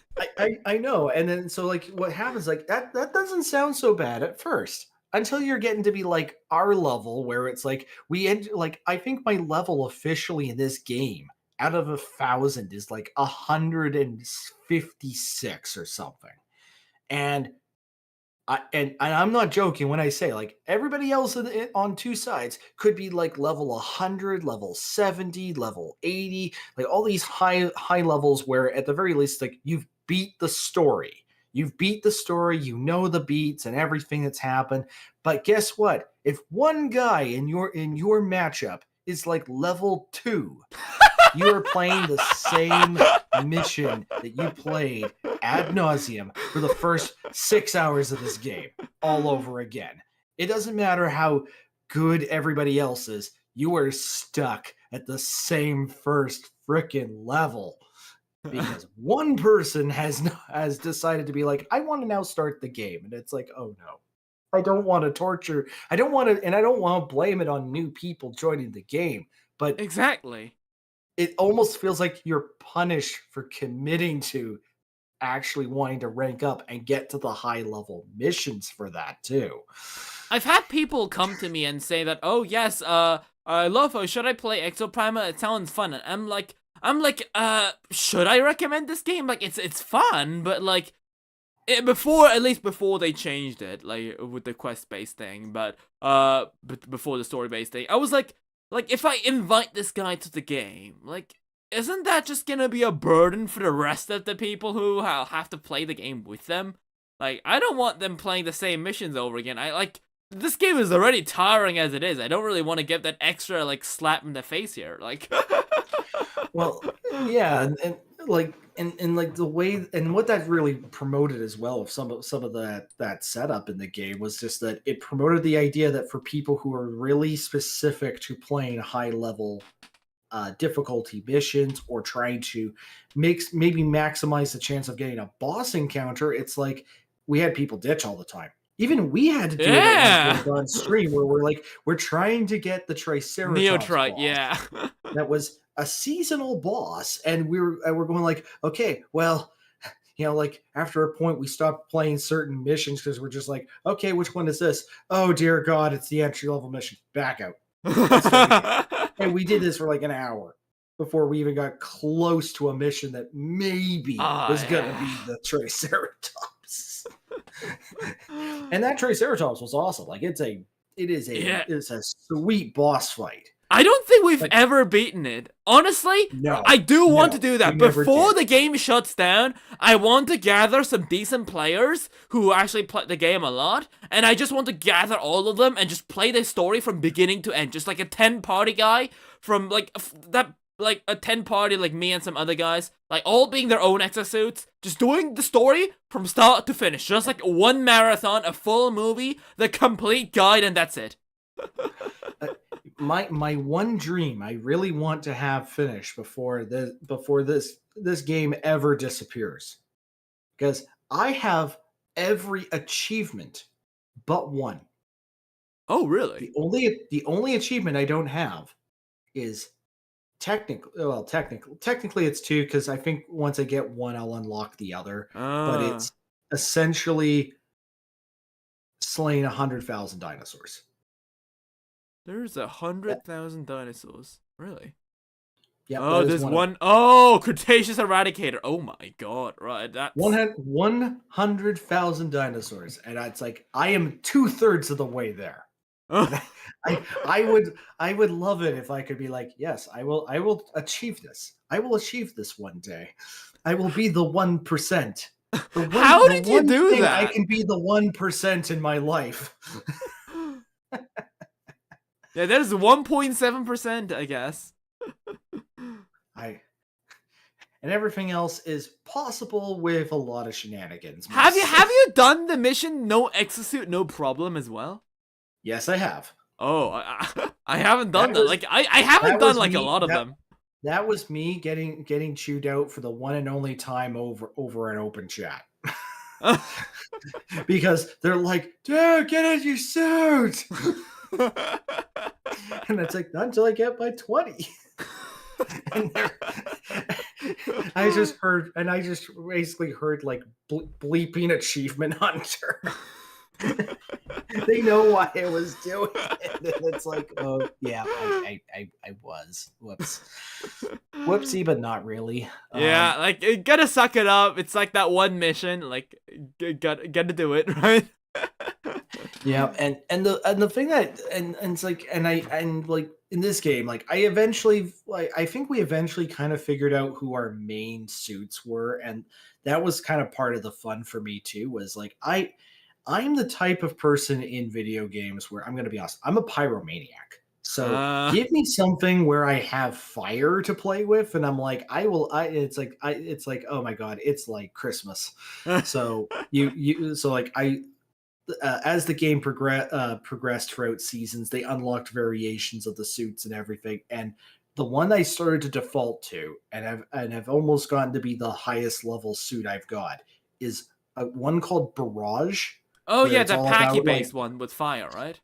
I know, and then so like what happens, like that doesn't sound so bad at first until you're getting to be like our level, where it's like we end like I think my level officially in this game out of 1,000 is like 156 or something, and and I'm not joking when I say like everybody else on two sides could be like level 100, level 70, level 80, like all these high levels where at the very least like you've beat the story. You've beat the story, you know the beats and everything that's happened. But guess what? If one guy in your matchup is like level 2, you are playing the same mission that you played ad nauseum for the first 6 hours of this game all over again. It doesn't matter how good everybody else is, you are stuck at the same first frickin' level because one person has decided to be like, I want to now start the game, and it's like, oh no. I don't want to torture. I don't want to blame it on new people joining the game, but
Exactly.
it almost feels like you're punished for committing to actually wanting to rank up and get to the high level missions for that too.
I've had people come to me and say that, oh yes, Lopho, should I play Exoprimal? It sounds fun. And should I recommend this game? Like, it's fun, but like, at least before they changed it, like with the quest-based thing, but before the story-based thing, I was like, if I invite this guy to the game, like, isn't that just gonna be a burden for the rest of the people who have to play the game with them? Like, I don't want them playing the same missions over again. This game is already tiring as it is. I don't really want to get that extra, like, slap in the face here. Like,
Well, yeah, and like the way and what that really promoted as well of some of that setup in the game was just that it promoted the idea that for people who are really specific to playing high level difficulty missions or trying to maybe maximize the chance of getting a boss encounter, it's like we had people ditch all the time. Even we had to do it at one
yeah!
point on stream where we're trying to get the Triceratops
Neotrite,
boss.
yeah.
That was a seasonal boss, and we're going like, okay, well, like after a point we stopped playing certain missions because we're just like, okay, which one is this? Oh dear God, it's the entry level mission. Back out. Let's start again. And we did this for like an hour before we even got close to a mission that maybe was gonna be the Triceratops. And that Triceratops was awesome. Like it's a sweet boss fight.
I don't think we've ever beaten it. Honestly,
No,
I do want to do
we
that.
never
Before
did.
the game shuts down, I want to gather some decent players who actually play the game a lot, and I just want to gather all of them and just play the story from beginning to end. Just like a 10-party guy from like a 10-party like me and some other guys, like all being their own exosuits, just doing the story from start to finish. Just like one marathon, a full movie, the complete guide, and that's it.
My one dream I really want to have finished before this game ever disappears, because I have every achievement but one.
Oh, really?
The only achievement I don't have is technically it's two, because I think once I get one I'll unlock the other, but it's essentially slaying 100,000 dinosaurs.
There's 100,000 dinosaurs. Really?
Yep,
Oh,
that is
there's
one.
one. Oh, Cretaceous Eradicator. Oh my God! Right, that's
100,000 dinosaurs, and it's like I am 2/3 of the way there. I would love it if I could be like, yes, I will achieve this. I will achieve this one day. I will be the 1%.
How did you do that?
I can be the 1% in my life.
Yeah, that is 1.7%, I guess.
and everything else is possible with a lot of shenanigans.
Have
Must
you
say.
have you done the mission no exosuit no problem as well?
Yes, I have.
Oh, I haven't
That
done that.
was
Like I haven't
that
done
was
like a
me.
lot of
That
them.
that was me getting chewed out for the one and only time over an open chat. Because they're like, dude, get in your suit. And it's like, not until I get my 20. And I just basically heard like bleeping achievement hunter. They know why I was doing it. And it's like, oh yeah, I was. Whoopsie, but not really.
Yeah, like you gotta suck it up. It's like that one mission. Like, gotta do it, right?
Yeah, and the thing that and it's like and like in this game, like I think we eventually kind of figured out who our main suits were, and that was kind of part of the fun for me too. Was like I'm the type of person in video games where I'm going to be honest, I'm a pyromaniac. So
Uh,
give me something where I have fire to play with, and I'm like, it's like, oh my god, it's like Christmas. So so like as the game progressed throughout seasons, they unlocked variations of the suits and everything. And the one I started to default to, and have almost gotten to be the highest level suit I've got, is one called Barrage,
oh
where
yeah,
it's
that
all
packy
about
based
like
one with fire, right?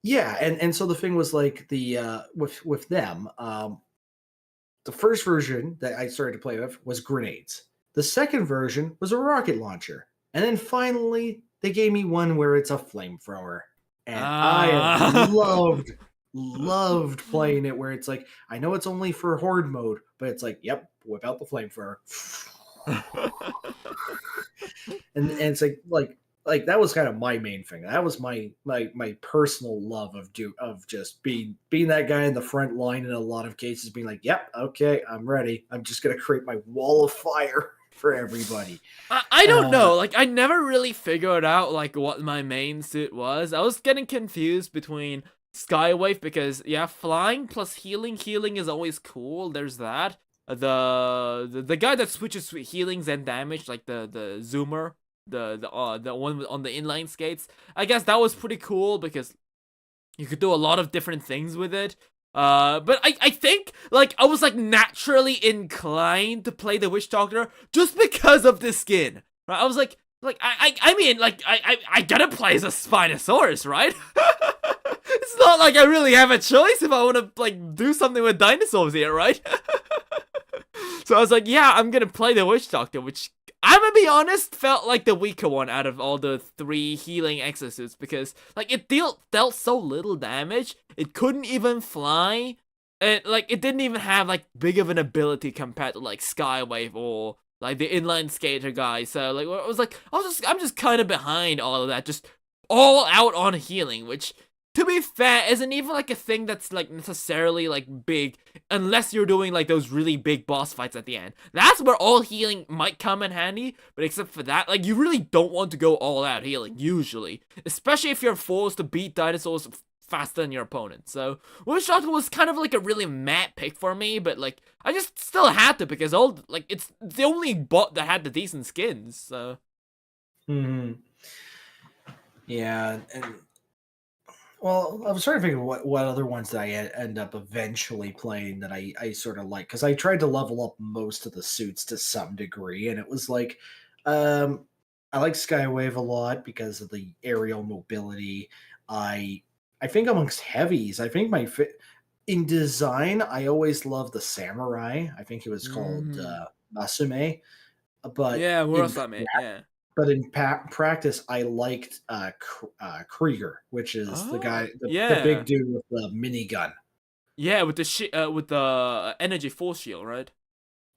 yeah, and so the thing was like with them, the first version that I started to play with was grenades. The second version was a rocket launcher. And then finally, they gave me one where it's a flamethrower. And I have loved playing it where it's like, I know it's only for horde mode, but it's like, yep, whip out the flamethrower. And it's like that was kind of my main thing. That was my personal love of just being that guy in the front line in a lot of cases, being like, yep, okay, I'm ready. I'm just gonna create my wall of fire for everybody.
I don't
Uh,
know. Like I never really figured out like what my main suit was. I was getting confused between Skywave because yeah, flying plus healing. Healing is always cool. There's that. The guy that switches healings and damage, like the zoomer, the one on the inline skates. I guess that was pretty cool because you could do a lot of different things with it. But I think like I was like naturally inclined to play the Witch Doctor just because of the skin. Right? I was like I mean like I gotta play as a Spinosaurus, right? It's not like I really have a choice if I want to like do something with dinosaurs here, right? So I was like, yeah, I'm gonna play the Witch Doctor, which I'm gonna be honest, felt like the weaker one out of all the three healing exosuits because like it dealt so little damage, it couldn't even fly, and like it didn't even have like big of an ability compared to like Skywave or like the inline skater guy. So like I'm just kind of behind all of that, just all out on healing, which to be fair isn't even like a thing that's like necessarily like big unless you're doing like those really big boss fights at the end. That's where all healing might come in handy, but except for that, like you really don't want to go all out healing usually, especially if you're forced to beat dinosaurs faster than your opponent. So Witch Doctor was kind of like a really mad pick for me, but like I just still had to because all like it's the only bot that had the decent skins. So
mhm. Yeah, and well, I was trying to figure what other ones that I end up eventually playing that I sort of like because I tried to level up most of the suits to some degree, and it was like, um, I like Skywave a lot because of the aerial mobility. I I think amongst heavies, I think in design, I always loved the samurai. I think it was called Masume, but
yeah, we're also mate. Yeah.
practice, I liked Krieger, which is the
Oh
guy, the big
yeah.
dude with the minigun.
Yeah, with with the energy force shield, right?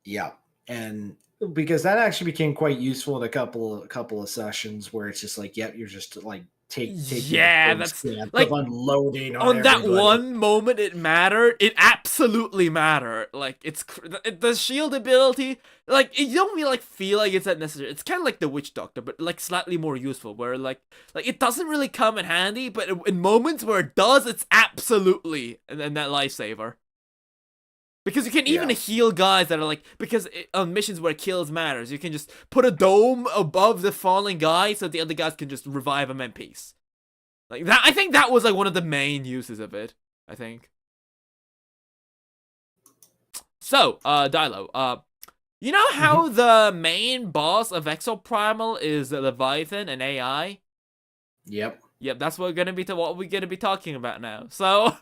Yeah, and because that actually became quite useful in a couple of sessions where it's just like, yep, you're just like taking the
Yeah,
full
that's
stance of
like
unloading on
on that
everybody.
one moment it mattered. It absolutely mattered. Like the shield ability, like you don't really like feel like it's that necessary. It's kind of like the Witch Doctor, but like slightly more useful. Where like it doesn't really come in handy, but in moments where it does, it's absolutely and that lifesaver. Because you can even
Yeah.
heal guys that are like, because on missions where kills matters, you can just put a dome above the falling guy so the other guys can just revive him in peace. Like that, I think that was like one of the main uses of it. I think. So, Dilo, you know how the main boss of Exoprimal is Leviathan and AI?
Yep.
Yep, that's what we're gonna be talking about now. So,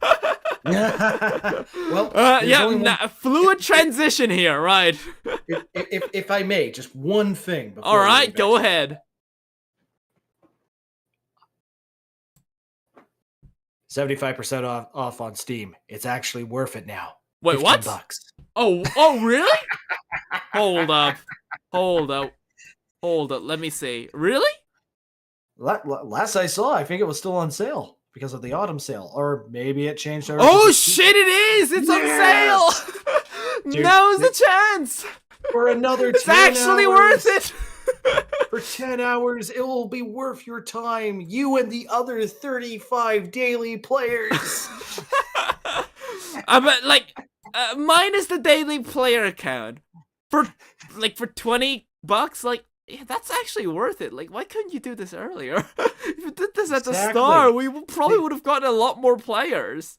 Well, there's
yeah,
only one.
fluid transition here, right?
If I may, just one thing before
All
we
right,
leave
go
Exo.
ahead.
75% off on Steam. It's actually worth it now.
Wait,
15
what?
bucks.
Oh, really? Hold up, hold up, hold up. Let me see. Really?
Last I saw, I think it was still on sale because of the autumn sale, or maybe it changed.
Oh shit! It is. It's
Yes!
on sale.
Dude,
Now's the chance.
for another 10
It's actually
hours.
worth it.
For 10 hours, it will be worth your time. You and the other 35 daily players.
But like, minus the daily player account, for 20 bucks, like, yeah, that's actually worth it. Like, why couldn't you do this earlier? If you did this at the start, we probably would have gotten a lot more players.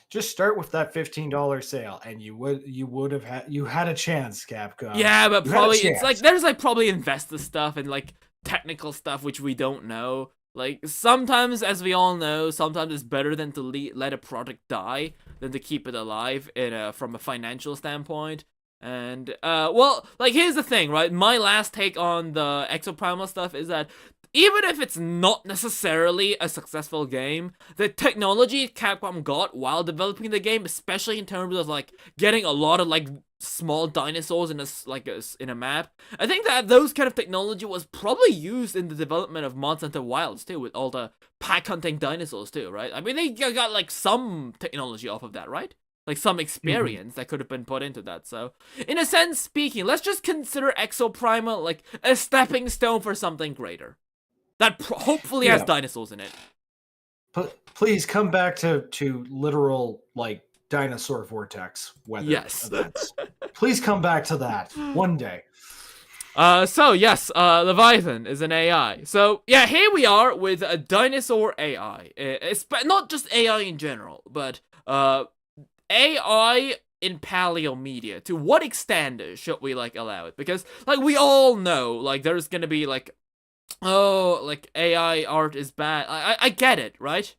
Just start with that $15 sale, and you would have had a chance, Capcom.
Yeah, but
You had a
probably it's like
chance.
there's like probably investor stuff and like technical stuff which we don't know. Like sometimes, as we all know, sometimes it's better than to let a product die than to keep it alive from a financial standpoint. And well, like here's the thing, right? My last take on the Exoprimal stuff is that even if it's not necessarily a successful game, the technology Capcom got while developing the game, especially in terms of like getting a lot of like small dinosaurs in a map, I think that those kind of technology was probably used in the development of Monster Hunter Wilds too, with all the pack hunting dinosaurs too, right? I mean, they got like some technology off of that, right? Like some experience that could have been put into that. So, in a sense speaking, let's just consider Exoprimal like a stepping stone for something greater that hopefully has dinosaurs in it.
Please come back to literal like dinosaur vortex weather events. Please come back to that one day.
So yes, Leviathan is an AI. So yeah, here we are with a dinosaur AI. It's not just AI in general, but AI in paleo media. To what extent should we like allow it? Because like we all know, like there's gonna be like, oh, like AI art is bad. I get it, right?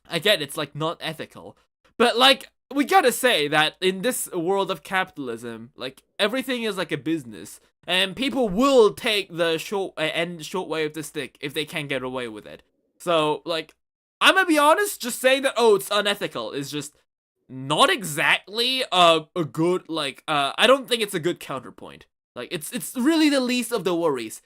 I get it's like not ethical, but like we gotta say that in this world of capitalism, like everything is like a business, and people will take the short way of the stick if they can get away with it. So like, I'm gonna be honest, just saying that it's unethical is just not exactly a good like. I don't think it's a good counterpoint. Like it's really the least of the worries.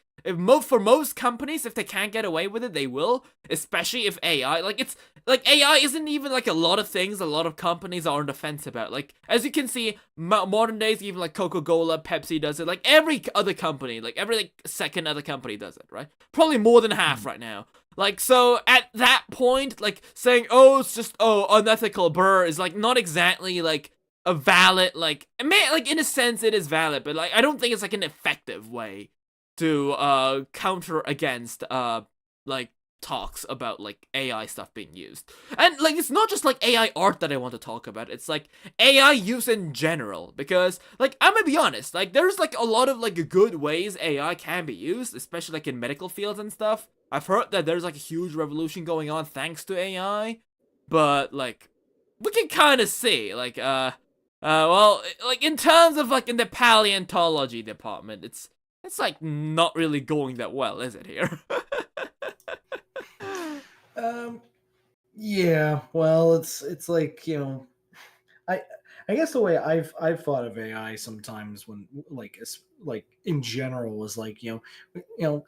For most companies, if they can't get away with it, they will. Especially if AI, like it's like AI isn't even like a lot of things. A lot of companies are on the fence about. Like as you can see, modern days, even like Coca-Cola, Pepsi does it. Like every other company, like every like second other company does it, right? Probably more than half right now. Like so, at that point, like saying, "Oh, it's just unethical," brr, is like not exactly like a valid like. I mean, like in a sense, it is valid, but like I don't think it's like an effective way to counter against like talks about like AI stuff being used. And like it's not just like AI art that I want to talk about, it's like AI use in general, because like I'm gonna be honest, like there's like a lot of like good ways AI can be used, especially like in medical fields and stuff. I've heard that there's like a huge revolution going on thanks to AI, but like we can kind of see like well, like in terms of like in the paleontology department, it's like not really going that well, is it here?
Yeah, well, it's like, I I guess the way I've thought of AI sometimes when like like in general was like,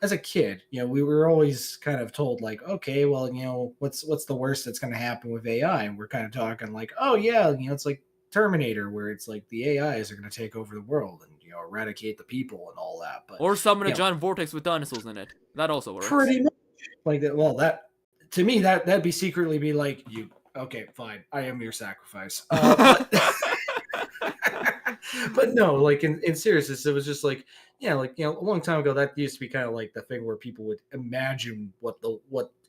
as a kid, we were always kind of told like, okay, well, what's the worst that's going to happen with AI? And we're kind of talking like, oh yeah, it's like Terminator, where it's like the AIs are going to take over the world and eradicate the people and all that. But
Or summon a
you know,
giant vortex with dinosaurs in it. That also works.
pretty much like that. Well, that to me that'd be secretly be like, Okay, fine. I am your sacrifice. But but no, like in seriousness, it was just like, yeah, like a long time ago, that used to be kind of like the thing where people would imagine what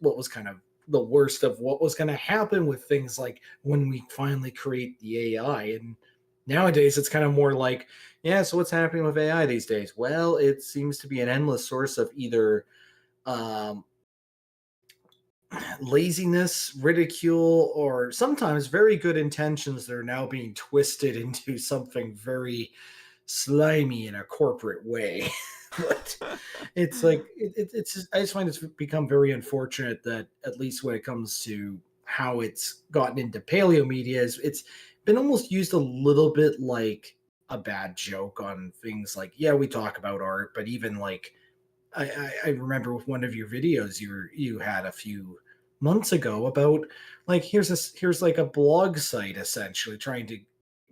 was kind of the worst of what was going to happen with things like when we finally create the AI. And nowadays, it's kind of more like, yeah, so what's happening with AI these days? Well, it seems to be an endless source of either um, laziness, ridicule, or sometimes very good intentions that are now being twisted into something very slimy in a corporate way. But it's like it's just, I just find it's become very unfortunate that at least when it comes to how it's gotten into paleo media, it's been almost used a little bit like a bad joke on things like, yeah, we talk about art, but even like I remember with one of your videos you had a few months ago about like here's like a blog site essentially trying to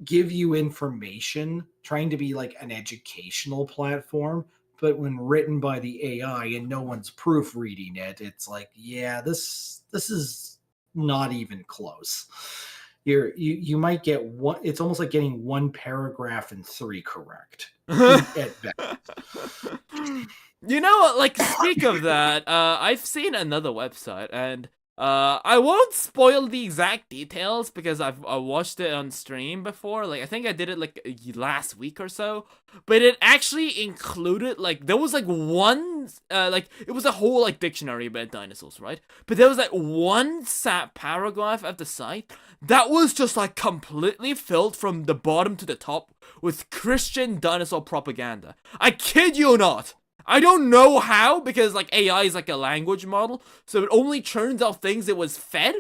give you information, trying to be like an educational platform, but when written by the AI and no one's proofreading it, it's like, yeah, this is not even close. You might get one. It's almost like getting one paragraph and three correct at best.
You know what? Like, speak of that, I've seen another website, and I won't spoil the exact details because I watched it on stream before. Like, I think I did it like last week or so, but it actually included like there was like one like it was a whole like dictionary about dinosaurs, right? But there was like one paragraph at the site that was just like completely filled from the bottom to the top with Christian dinosaur propaganda. I kid you not. I don't know how, because like AI is like a language model, so it only churns out things it was fed.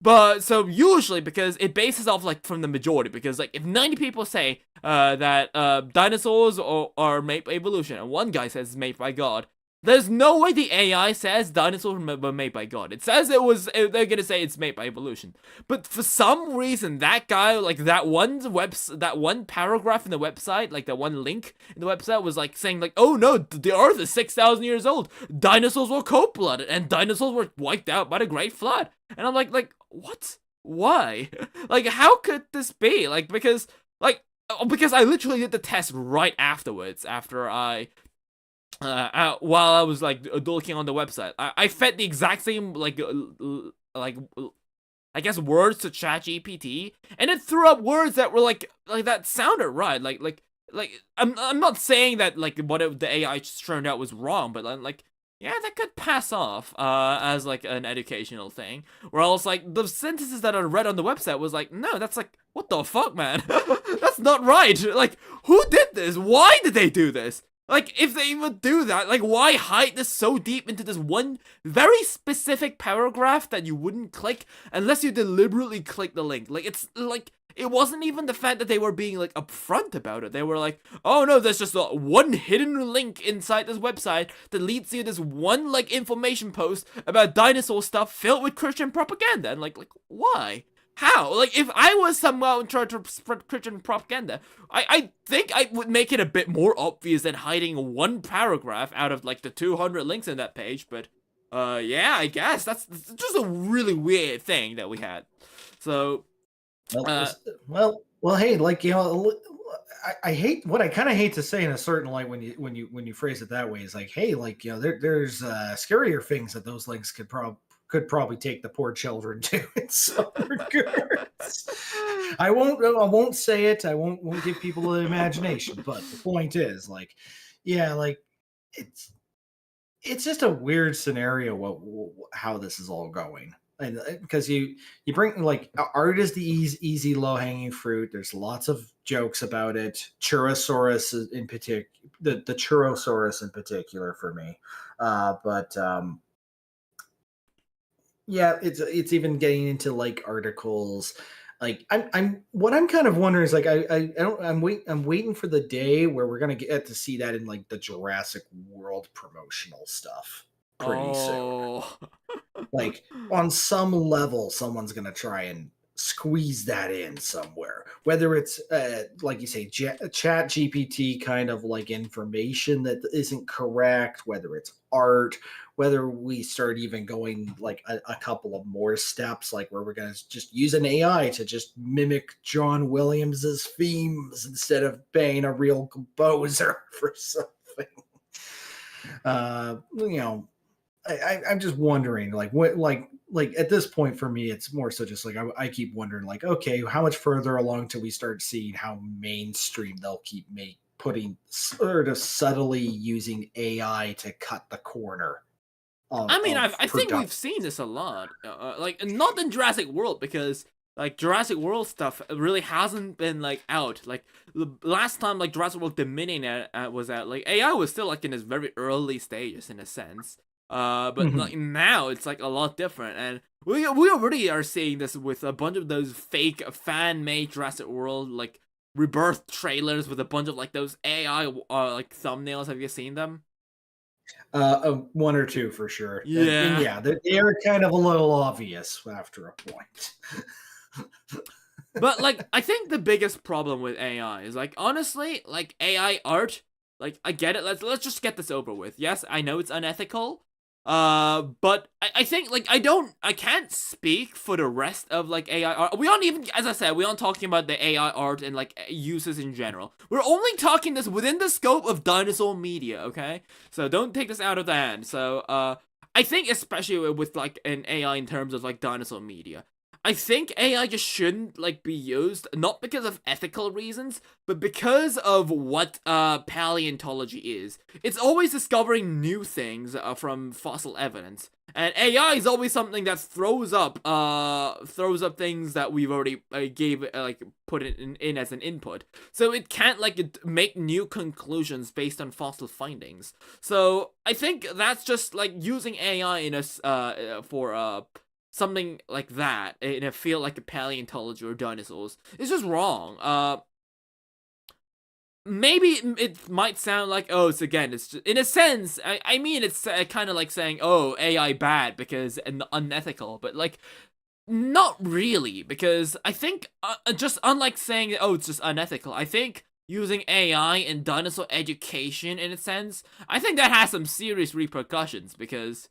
But so usually because it bases off like from the majority, because like if 90 people say that dinosaurs are made by evolution and one guy says made by God, there's no way the AI says dinosaurs were made by God. It says they're gonna say it's made by evolution. But for some reason, that guy, like that one paragraph in the website, like that one link in the website was like saying like, oh no, the Earth is 6,000 years old. Dinosaurs were cold-blooded and dinosaurs were wiped out by the Great Flood. And I'm like, what? Why? Like, how could this be? Like, because I literally did the test right afterwards, after I while I was like looking on the website. I fed the exact same like I guess words to ChatGPT, and it threw up words that were like that sounded right. I'm not saying that like what the AI turned out was wrong, but like yeah, that could pass off as like an educational thing. Where else like the sentences that I read on the website was like, no, that's like what the fuck, man. That's not right. Like, who did this? Why did they do this? Like, if they would do that, like, why hide this so deep into this one very specific paragraph that you wouldn't click unless you deliberately click the link? Like, it's like, it wasn't even the fact that they were being, like, upfront about it. They were like, oh no, there's just one hidden link inside this website that leads you to this one, like, information post about dinosaur stuff filled with Christian propaganda. And, like why? How? Like, if I was somehow in charge of spread Christian propaganda, I think I would make it a bit more obvious than hiding one paragraph out of, like, the 200 links in that page, but, yeah, I guess that's just a really weird thing that we had. So,
Well, well, hey, like I hate what I kind of hate to say in a certain light when you phrase it that way is like, hey, like there's scarier things that those links could probably take the poor children to in some regards. I won't say it. I won't give people the imagination. But the point is, like, yeah, like it's just a weird scenario how this is all going. And because you bring like art is the easy low hanging fruit. There's lots of jokes about it. Churosaurus in particular, the Churosaurus in particular for me. But yeah, it's even getting into like articles. Like I'm what I'm kind of wondering is like I don't I'm waiting for the day where we're gonna get to see that in like the Jurassic World promotional stuff pretty soon.
oh.
Like on some level, someone's gonna try and squeeze that in somewhere, whether it's like you say, chat GPT kind of like information that isn't correct, whether it's art, whether we start even going like a couple of more steps, like where we're going to just use an AI to just mimic John Williams's themes instead of paying a real composer for something. You know, I'm just wondering, like, what, like at this point for me, it's more so just like I keep wondering, like, okay, how much further along till we start seeing how mainstream they'll keep putting sort of subtly using AI to cut the corner
I mean,
of
I think we've
production.
seen this a lot. Like not in Jurassic World because like Jurassic World stuff really hasn't been like out. Like the last time like Jurassic World Dominion was out, like AI was still like in its very early stages in a sense. But like
Mhm.
now it's like a lot different, and we already are seeing this with a bunch of those fake fan made Jurassic World like rebirth trailers with a bunch of like those AI like thumbnails. Have you seen them?
One or two for sure, and
Yeah.
yeah, they are kind of a little obvious after a point.
But like I think the biggest problem with AI is like honestly, like AI art, like I get it, let's just get this over with. Yes, I know it's unethical. But I think like I can't speak for the rest of like AI art. We aren't even, as I said, we aren't talking about the AI art and like uses in general. We're only talking this within the scope of dinosaur media, okay? So don't take this out of the hand. So I think especially with like an AI in terms of like dinosaur media, I think AI just shouldn't like be used not because of ethical reasons, but because of what paleontology is. It's always discovering new things from fossil evidence. And AI is always something that throws up things that we've already gave like put it in as an input. So it can't like make new conclusions based on fossil findings. So I think that's just like using AI in a for something like that in a field like paleontology or dinosaurs is just wrong. Maybe it might sound like, oh, it's again, it's just, in a sense, I mean, it's kind of like saying, oh, AI bad because and unethical, but like not really, because I think just unlike saying, oh, it's just unethical, I think using AI in dinosaur education in a sense, I think that has some serious repercussions because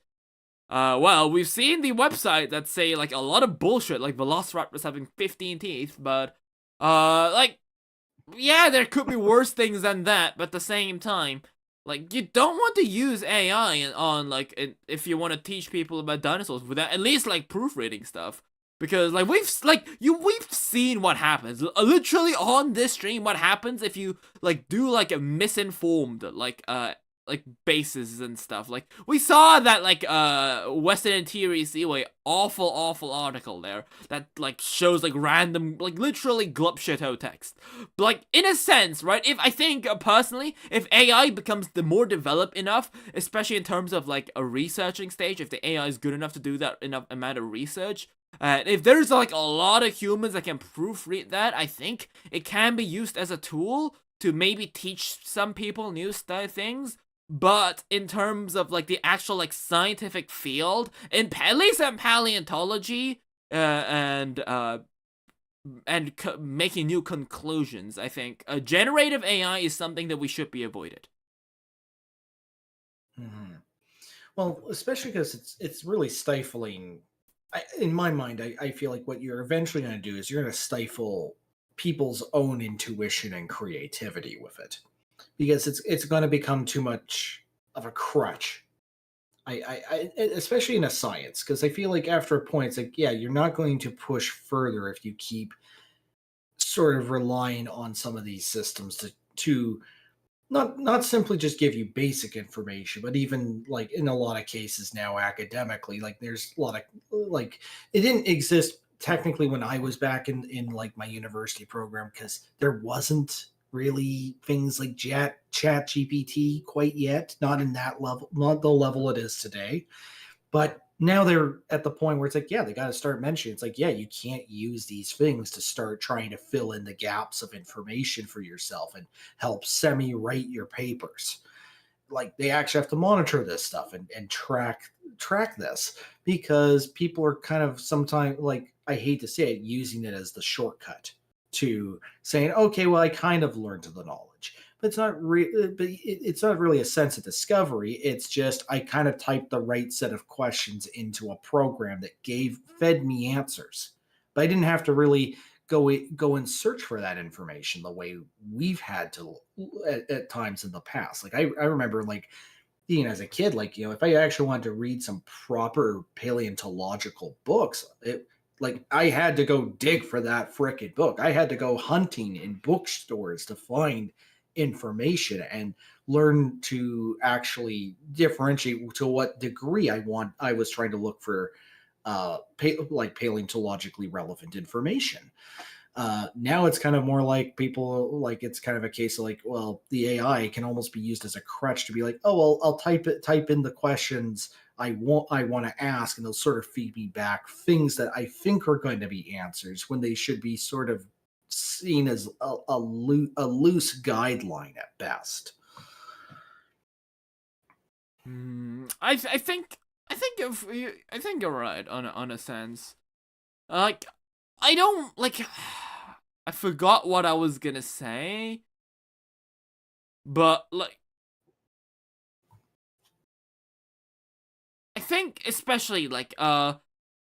well, we've seen the website that say like a lot of bullshit, like velociraptors having 15 teeth, but like yeah, there could be worse things than that, but at the same time, like you don't want to use AI on like if you want to teach people about dinosaurs without at least like proofreading stuff. Because like we've seen what happens literally on this stream. What happens if you like do like a misinformed like bases and stuff. Like we saw that like Western Interior Seaway awful article there that like shows like random like literally glup shito text. But, like in a sense, right? If I think personally, if AI becomes the more developed enough, especially in terms of like a researching stage, if the AI is good enough to do that enough amount of research, and if there's like a lot of humans that can proofread that, I think it can be used as a tool to maybe teach some people new things. But in terms of like the actual like scientific field, at least in paleontology, and making new conclusions, I think generative AI is something that we should be avoided.
Mhm. Well, especially because it's really stifling. In my mind, I feel like what you're eventually going to do is you're going to stifle people's own intuition and creativity with it, because it's going to become too much of a crutch. Especially in a science, because I feel like after a point, it's like, yeah, you're not going to push further if you keep sort of relying on some of these systems to not simply just give you basic information, but even like in a lot of cases now academically, like there's a lot of like it didn't exist technically when I was back in like my university program, because there wasn't really things like chat GPT quite yet, not in that level, not the level it is today. But now they're at the point where it's like, yeah, they got to start mentioning. It's like, yeah, you can't use these things to start trying to fill in the gaps of information for yourself and help semi write your papers. Like they actually have to monitor this stuff and track this, because people are kind of sometimes like I hate to say it, using it as the shortcut to saying, okay, well, I kind of learned the knowledge, but it's not really a sense of discovery. It's just I kind of typed the right set of questions into a program that fed me answers, but I didn't have to really go and search for that information the way we've had to at times in the past. Like I remember like being as a kid, like, if I actually wanted to read some proper paleontological books, like I had to go dig for that frickin' book. I had to go hunting in bookstores to find information and learn to actually differentiate to what degree I was trying to look for like paleontologically relevant information. Now it's kind of more like people like it's kind of a case of like, well, the AI can almost be used as a crutch to be like, oh, well, I'll type in the questions I want to ask, and they'll sort of feed me back things that I think are going to be answers when they should be sort of seen as a loose guideline at best.
I think you're right on a sense. Like, I don't like. I forgot what I was gonna say, but like, I think especially like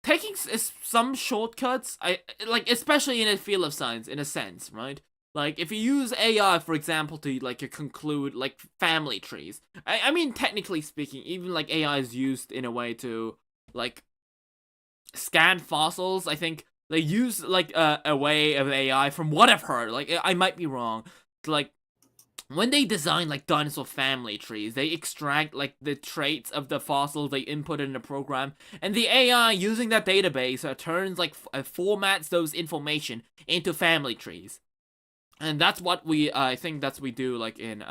taking some shortcuts. I like especially in the field of science, in a sense, right? Like if you use AI, for example, to like conclude like family trees. I mean, technically speaking, even like AI is used in a way to like scan fossils. I think they use like a way of AI from what I've heard. Like I might be wrong. Like when they design like dinosaur family trees, they extract like the traits of the fossils they input in the program, and the AI using that database turns like formats those information into family trees. And that's what I think that's we do like in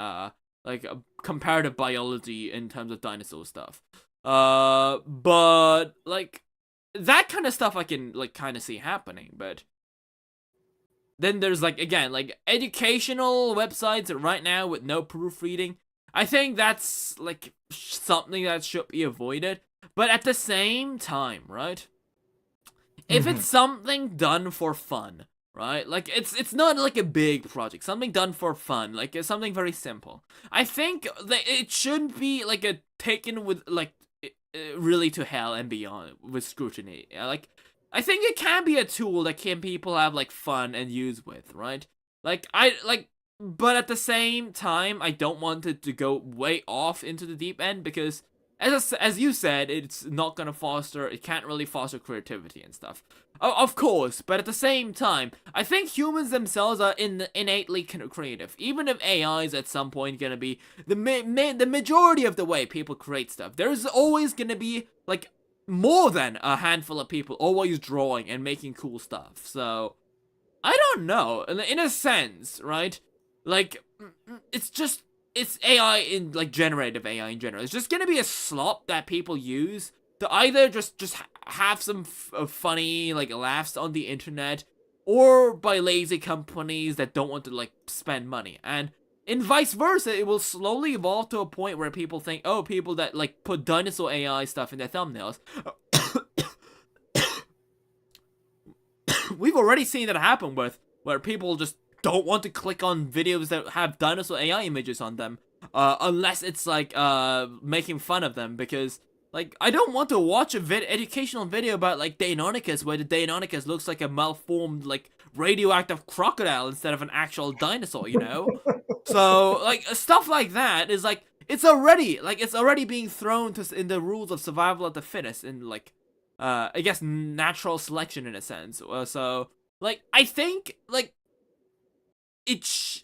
comparative biology in terms of dinosaur stuff. But like that kind of stuff I can like kind of see happening, but then there's like again like educational websites right now with no proofreading. I think that's like something that should be avoided. But at the same time, right? If it's something done for fun, right? Like it's not like a big project, something done for fun, like it's something very simple. I think that it shouldn't be like a taken with like really to hell and beyond with scrutiny. Like I think it can be a tool that can people have like fun and use with, right? Like I like but at the same time I don't want it to go way off into the deep end because as you said, it's not gonna foster, it can't really foster creativity and stuff. Oh, of course, but at the same time, I think humans themselves are innately creative. Even if AI is at some point gonna be the majority of the way people create stuff, there's always gonna be like more than a handful of people always drawing and making cool stuff. So I don't know, in a sense, right? Like it's just it's AI in like generative AI in general. It's just gonna be a slop that people use to either just have some funny like laughs on the internet, or by lazy companies that don't want to like spend money. And in vice versa, it will slowly evolve to a point where people think, oh, people that like put dinosaur AI stuff in their thumbnails. We've already seen that happen with where people just don't want to click on videos that have dinosaur AI images on them, unless it's like making fun of them, because like I don't want to watch a educational video about like Deinonychus where the Deinonychus looks like a malformed like radioactive crocodile instead of an actual dinosaur, you know? So like stuff like that is like it's already being thrown to in the rules of survival of the fittest in like I guess natural selection in a sense. So like I think like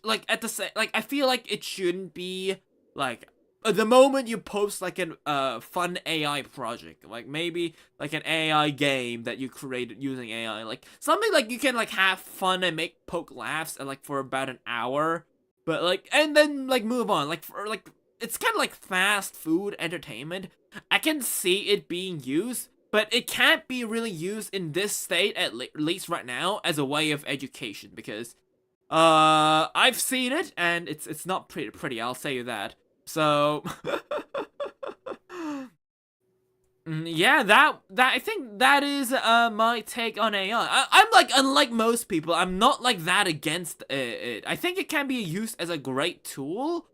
like at the same like I feel like it shouldn't be like the moment you post like an fun AI project, like maybe like an AI game that you created using AI, like something like you can like have fun and make poke laughs and like for about an hour, but like and then like move on, like for like it's kind of like fast food entertainment. I can see it being used, but it can't be really used in this state at least right now as a way of education, because I've seen it and it's not pretty, I'll say you that. So Yeah, that I think that is my take on AI. I'm like, unlike most people, I'm not like that against it. I think it can be used as a great tool.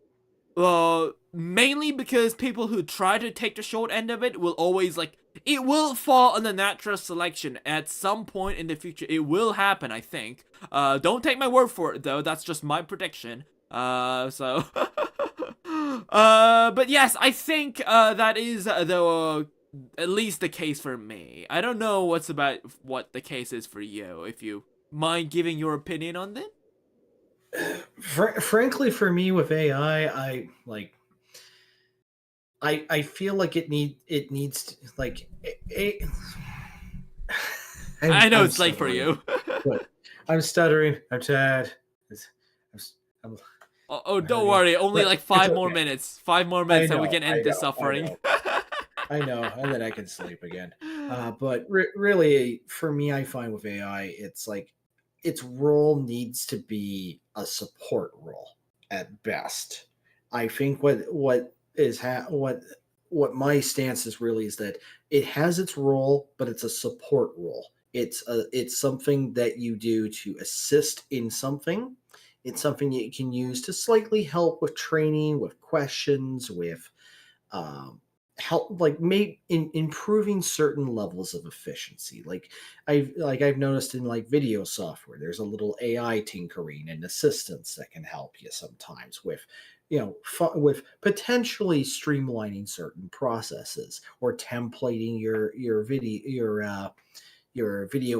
Mainly because people who try to take the short end of it will always like, it will fall on the natural selection at some point in the future. It will happen, I think. Don't take my word for it though. That's just my prediction. So but yes, I think that is though at least the case for me. I don't know what the case is for you. If you mind giving your opinion on this.
Frankly, for me with AI, I like. I feel like it needs to, like
I know
I'm
it's late for
stuttering.
you.
But I'm stuttering. I'm sad. I'm, I'm,
Oh,
I'm
don't
hurting.
worry. Only
But
like
it's
five more
okay.
minutes. 5 more minutes, and we can
I
end this
know. I
suffering.
know. I know. And then I can sleep again. But really, for me, I find with AI, it's like its role needs to be a support role at best. I think what my stance is really is that it has its role, but it's a support role. It's something that you do to assist in something. It's something that you can use to slightly help with training, with questions, with help like make in improving certain levels of efficiency. I've noticed in like video software, there's a little AI tinkering and assistance that can help you sometimes with with potentially streamlining certain processes or templating your video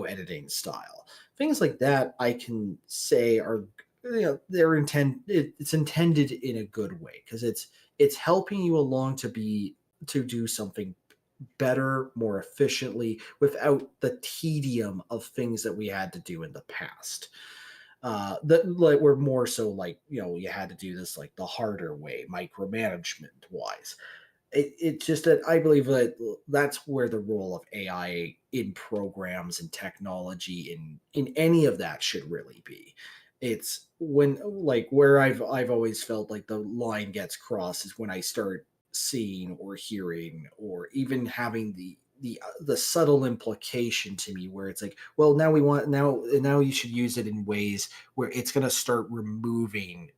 editing style. Things like that I can say are it's intended in a good way because it's helping you along to do something better, more efficiently, without the tedium of things that we had to do in the past. That like were more so like you had to do this like the harder way, micromanagement wise. It's just that I believe that that's where the role of AI in programs and technology in any of that should really be. It's when like where I've always felt like the line gets crossed is when I start seeing or hearing or even having the subtle implication to me where it's like, well, now we want now you should use it in ways where it's going to start removing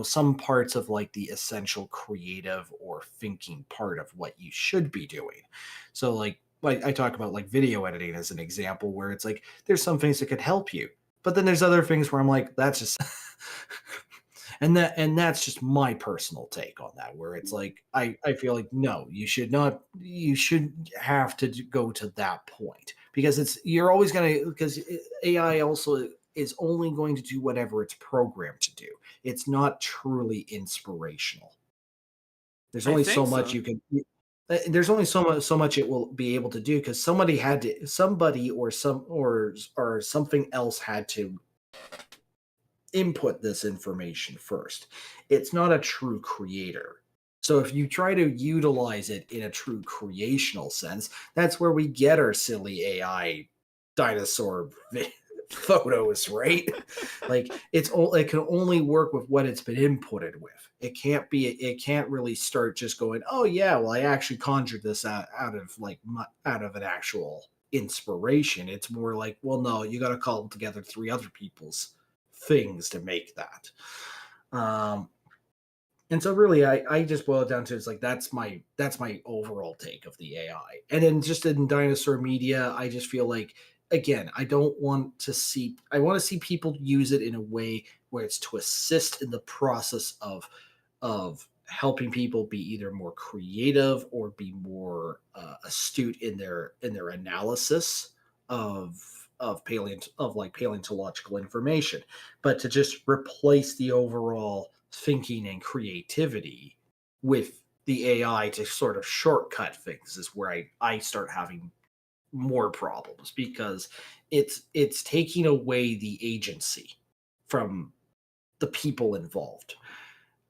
some parts of like the essential creative or thinking part of what you should be doing. So like I talk about like video editing as an example where it's like there's some things that could help you, but then there's other things where I'm like that's just and that's just my personal take on that where it's like I feel like no, you should have to go to that point because you're always going to because AI also is only going to do whatever it's programmed to do. It's not truly inspirational. There's
I
only so
think
much
so.
you can there's only so much it will be able to do because somebody or something else had to input this information first. It's not a true creator. So if you try to utilize it in a true creational sense, that's where we get our silly AI dinosaur photos, right? Like it can only work with what it's been inputted with. It can't really start just going, oh yeah, well I actually conjured this out of out of an actual inspiration. It's more like, well no, you got to call together three other people's things to make that. Um, and so really I just boil it down to it's like that's my overall take of the AI. And then just in dinosaur media, I just feel like again, I want to see people use it in a way where it's to assist in the process of helping people be either more creative or be more astute in their analysis of paleontological information, but to just replace the overall thinking and creativity with the AI to sort of shortcut things is where I start having more problems because it's taking away the agency from the people involved.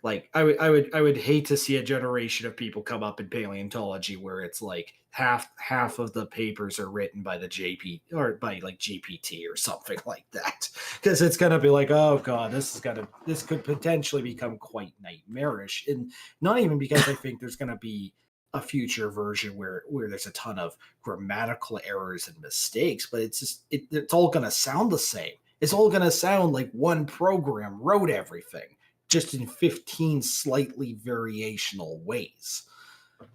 Like I would hate to see a generation of people come up in paleontology where it's like half of the papers are written by the JP or by like GPT or something like that because it's gonna be like, oh god, this could potentially become quite nightmarish. And not even because I think there's gonna be a future version where there's a ton of grammatical errors and mistakes, but it's all going to sound the same. It's all going to sound like one program wrote everything, just in 15 slightly variational ways,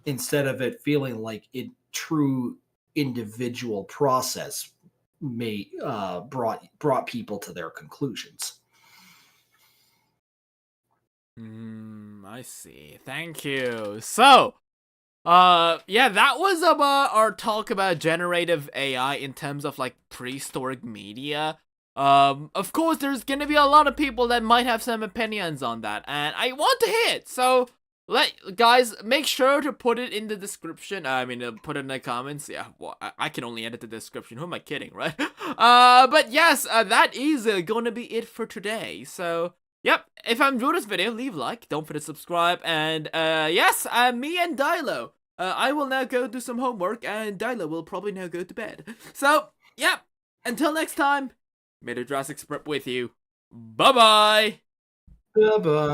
instead of it feeling like a true individual process may brought people to their conclusions.
I see. Thank you. So, yeah, that was about our talk about generative AI in terms of like prehistoric media. Of course, there's gonna be a lot of people that might have some opinions on that, and I want to hear it. So, guys, make sure to put it in the description. I mean, put it in the comments. Yeah, well, I can only edit the description. Who am I kidding, right? But yes, that is gonna be it for today. So. Yep, if you enjoyed this video, leave a like, don't forget to subscribe, and yes, me and Dilo, I will now go do some homework, and Dilo will probably now go to bed. So, yep, until next time, may the Jurassic Sprint with you. Bye-bye!
Bye bye.